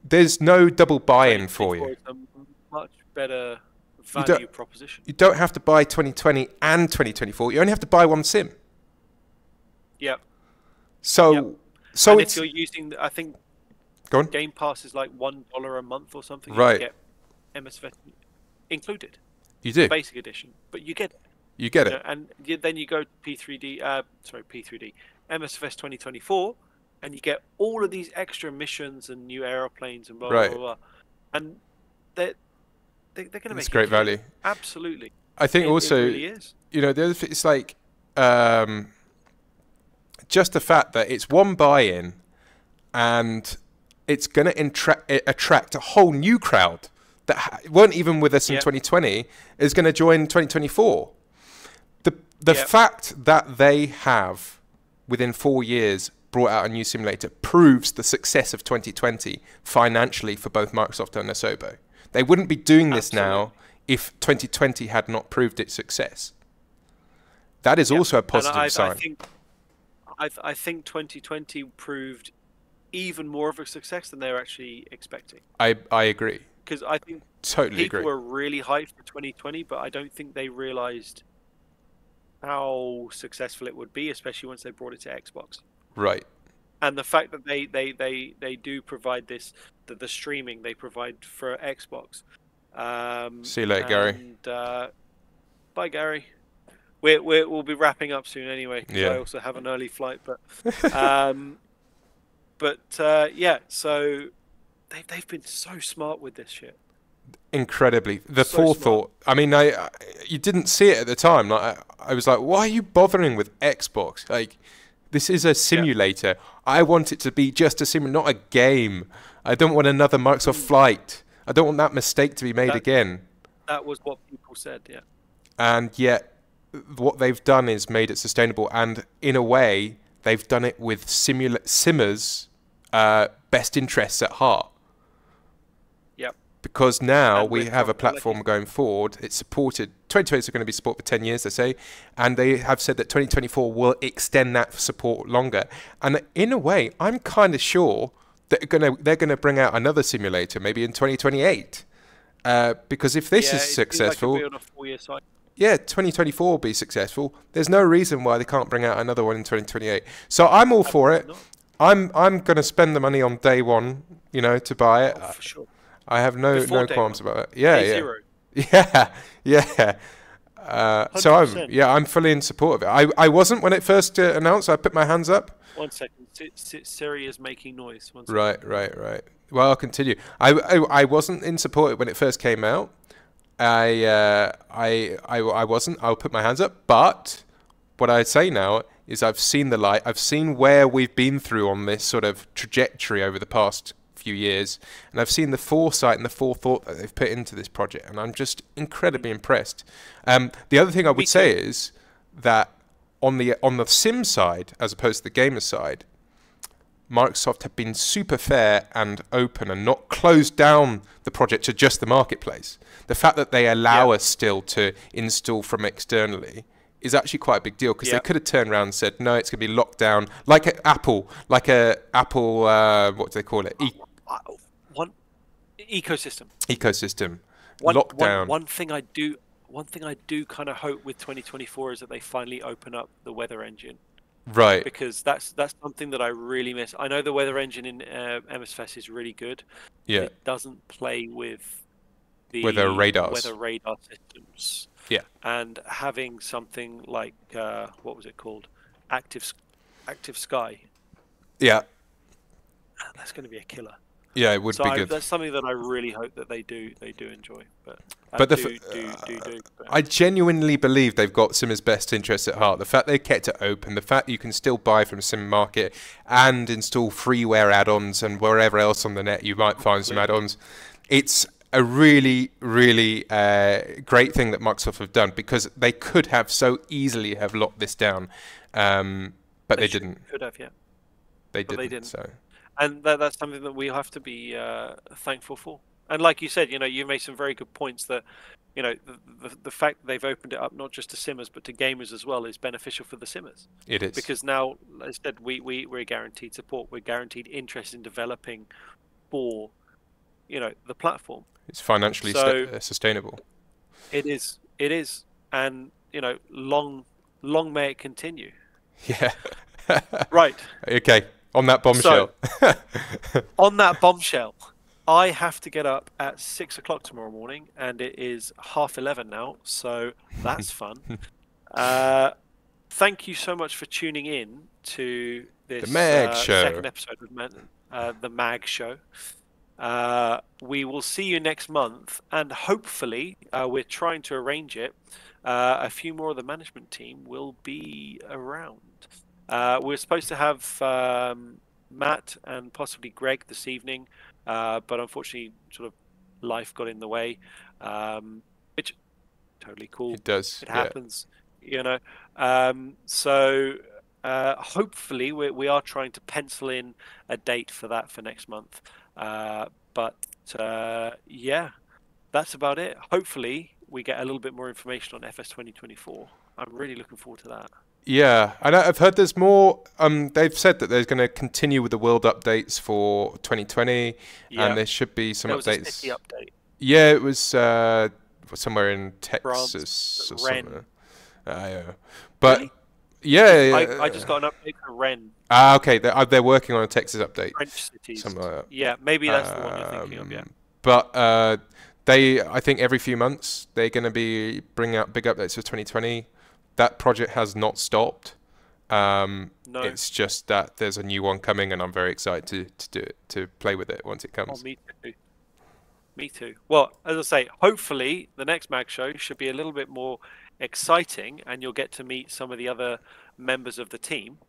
there's no double buy-in for you. It's a much better value proposition. You don't have to buy 2020 and 2024. You only have to buy one sim. Yep. So and if you're using, I think, go on. Game Pass is like $1 a month or something. Right. You get MSFS included. You do. Basic edition, but you get it. You get it. And then you go to P3D, MSFS 2024, and you get all of these extra missions and new aeroplanes and blah blah blah. And they're going to make it's great value. Absolutely. I think also, it really is. You know, the other thing, it's like just the fact that it's one buy-in, and it's going to attract a whole new crowd that weren't even with us in 2020 is going to join 2024. The fact that they have, within 4 years, brought out a new simulator proves the success of 2020 financially for both Microsoft and Asobo. They wouldn't be doing this now if 2020 had not proved its success. That is also a positive sign. I think 2020 proved even more of a success than they were actually expecting. I agree. Because I think people were really hyped for 2020, but I don't think they realised how successful it would be, especially once they brought it to Xbox. Right. And the fact that they do provide this, the streaming they provide for Xbox. See you later, Gary. And bye, Gary. We'll be wrapping up soon anyway, because I also have an early flight. But yeah, so they've been so smart with this shit. Incredibly, the So forethought. I mean, you didn't see it at the time. Like I was like, why are you bothering with Xbox? Like, this is a simulator. I want it to be just a simulator, not a game. I don't want another Microsoft Flight. I don't want that mistake to be made again. That was what people said, yeah. And yet, what they've done is made it sustainable. And in a way, they've done it with Simmer's best interests at heart. Yep. Because now we have a platform going forward. It's supported. 2020 is going to be supported for 10 years, they say. And they have said that 2024 will extend that support longer. And in a way, I'm kind of sure that they're going to bring out another simulator, maybe in 2028. Because if this is successful, like on a 4-year cycle. Yeah, 2024 will be successful. There's no reason why they can't bring out another one in 2028. So I'm all for it. I'm going to spend the money on day one, to buy it. Oh, for sure. I have no qualms about it. Yeah, day zero. Yeah. So I'm fully in support of it. I wasn't when it first announced. I put my hands up. 1 second. Siri is making noise. 1 Right. second. Well, I'll continue. I wasn't in support of it when it first came out. I wasn't. I'll put my hands up. But what I say now is I've seen the light. I've seen where we've been through on this sort of trajectory over the past few years, and I've seen the foresight and the forethought that they've put into this project, and I'm just incredibly impressed. The other thing I would say is that on the sim side, as opposed to the gamer side, Microsoft have been super fair and open and not closed down the project to just the marketplace. The fact that they allow us still to install from externally is actually quite a big deal, because they could have turned around and said, no, it's going to be locked down, like Apple, what do they call it? Ecosystem. Locked down. One thing I do kind of hope with 2024 is that they finally open up the weather engine. Right. Because that's something that I really miss. I know the weather engine in MSFS is really good. Yeah. It doesn't play with the weather radar systems. Yeah. And having something like what was it called? Active Sky. Yeah. That's going to be a killer. Yeah, it would be good. That's something that I really hope that they do enjoy. But I genuinely believe they've got Simmer's best interests at heart. The fact they kept it open, the fact you can still buy from Sim Market and install freeware add-ons and wherever else on the net you might find some add-ons. It's a really, really great thing that Microsoft have done, because they could have so easily have locked this down, but they didn't. Could have, yeah. They didn't. So. And that's something that we have to be thankful for. And like you said, you made some very good points that, the fact that they've opened it up not just to simmers but to gamers as well is beneficial for the simmers. It is. Because now, as I said, we're guaranteed support. We're guaranteed interest in developing for, the platform. It's financially sustainable. It is. And, long may it continue. Yeah. Right. Okay. On that bombshell. So, on that bombshell, I have to get up at 6 o'clock tomorrow morning, and it is 11:30 now, so that's fun. Thank you so much for tuning in to this second episode of the MAG Show. We will see you next month, and hopefully, we're trying to arrange it. A few more of the management team will be around. We're supposed to have Matt and possibly Greg this evening, but unfortunately, sort of life got in the way, which totally cool. It does. It happens, So hopefully, we are trying to pencil in a date for that for next month. But that's about it. Hopefully, we get a little bit more information on FS 2024. I'm really looking forward to that. Yeah, and I've heard there's more. They've said that they're going to continue with the world updates for 2020, and there should be some updates. Was a city update. Yeah, it was somewhere in Texas or somewhere. But Really? yeah, 'Cause I just got an update from Ren, okay, they're working on a Texas update, French cities. something like Yeah, maybe that's the one you're that. thinking of. Yeah. But I think every few months they're going to be bringing out big updates for 2020. That project has not stopped. No. It's just that there's a new one coming, and I'm very excited to do it, to play with it once it Oh, comes. me too. Me too. Well, as I say, hopefully the next mag show should be a little bit more exciting, and you'll get to meet some of the other members of the team.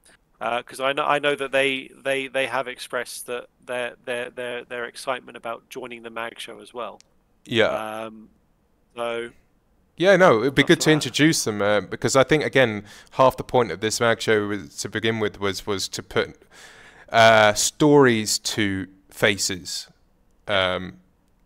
Because I know that they have expressed that their excitement about joining the mag show as well. Yeah. So Yeah, no, it'd be lots good of to that. introduce them because I think again half the point of this mag show to begin with was to put stories to faces, um,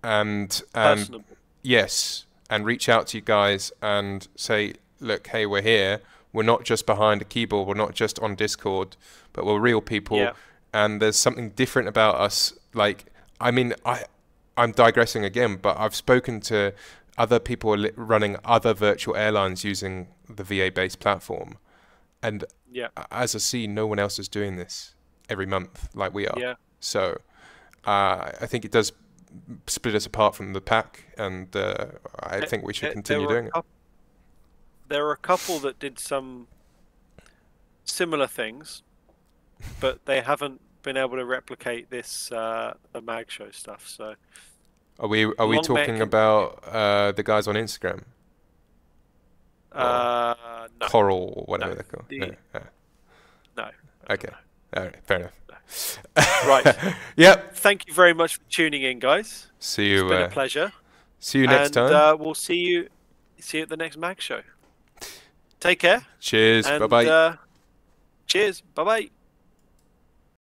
and Personable. yes, and reach out to you guys and say, look, hey, we're here. We're not just behind a keyboard. We're not just on Discord, but we're real people, Yeah. and there's something different about us. Like, I mean, I'm digressing again, but I've spoken to other people running other virtual airlines using the VA-based platform, and Yeah. as I see, no one else is doing this every month like we are. Yeah. So I think it does split us apart from the pack, and I think we should continue doing it. There were a couple that did some similar things, but they haven't been able to replicate this the mag show stuff. So Are we long talking may it about the guys on Instagram or no, Coral or whatever no, they're called? the, No. no. Okay. All right. Fair enough. Right. Yep. Thank you very much for tuning in, guys. See It's you. been a pleasure. See you next And time. we'll see you at the next mag show. Take care. Cheers. And Bye bye. cheers. Bye bye.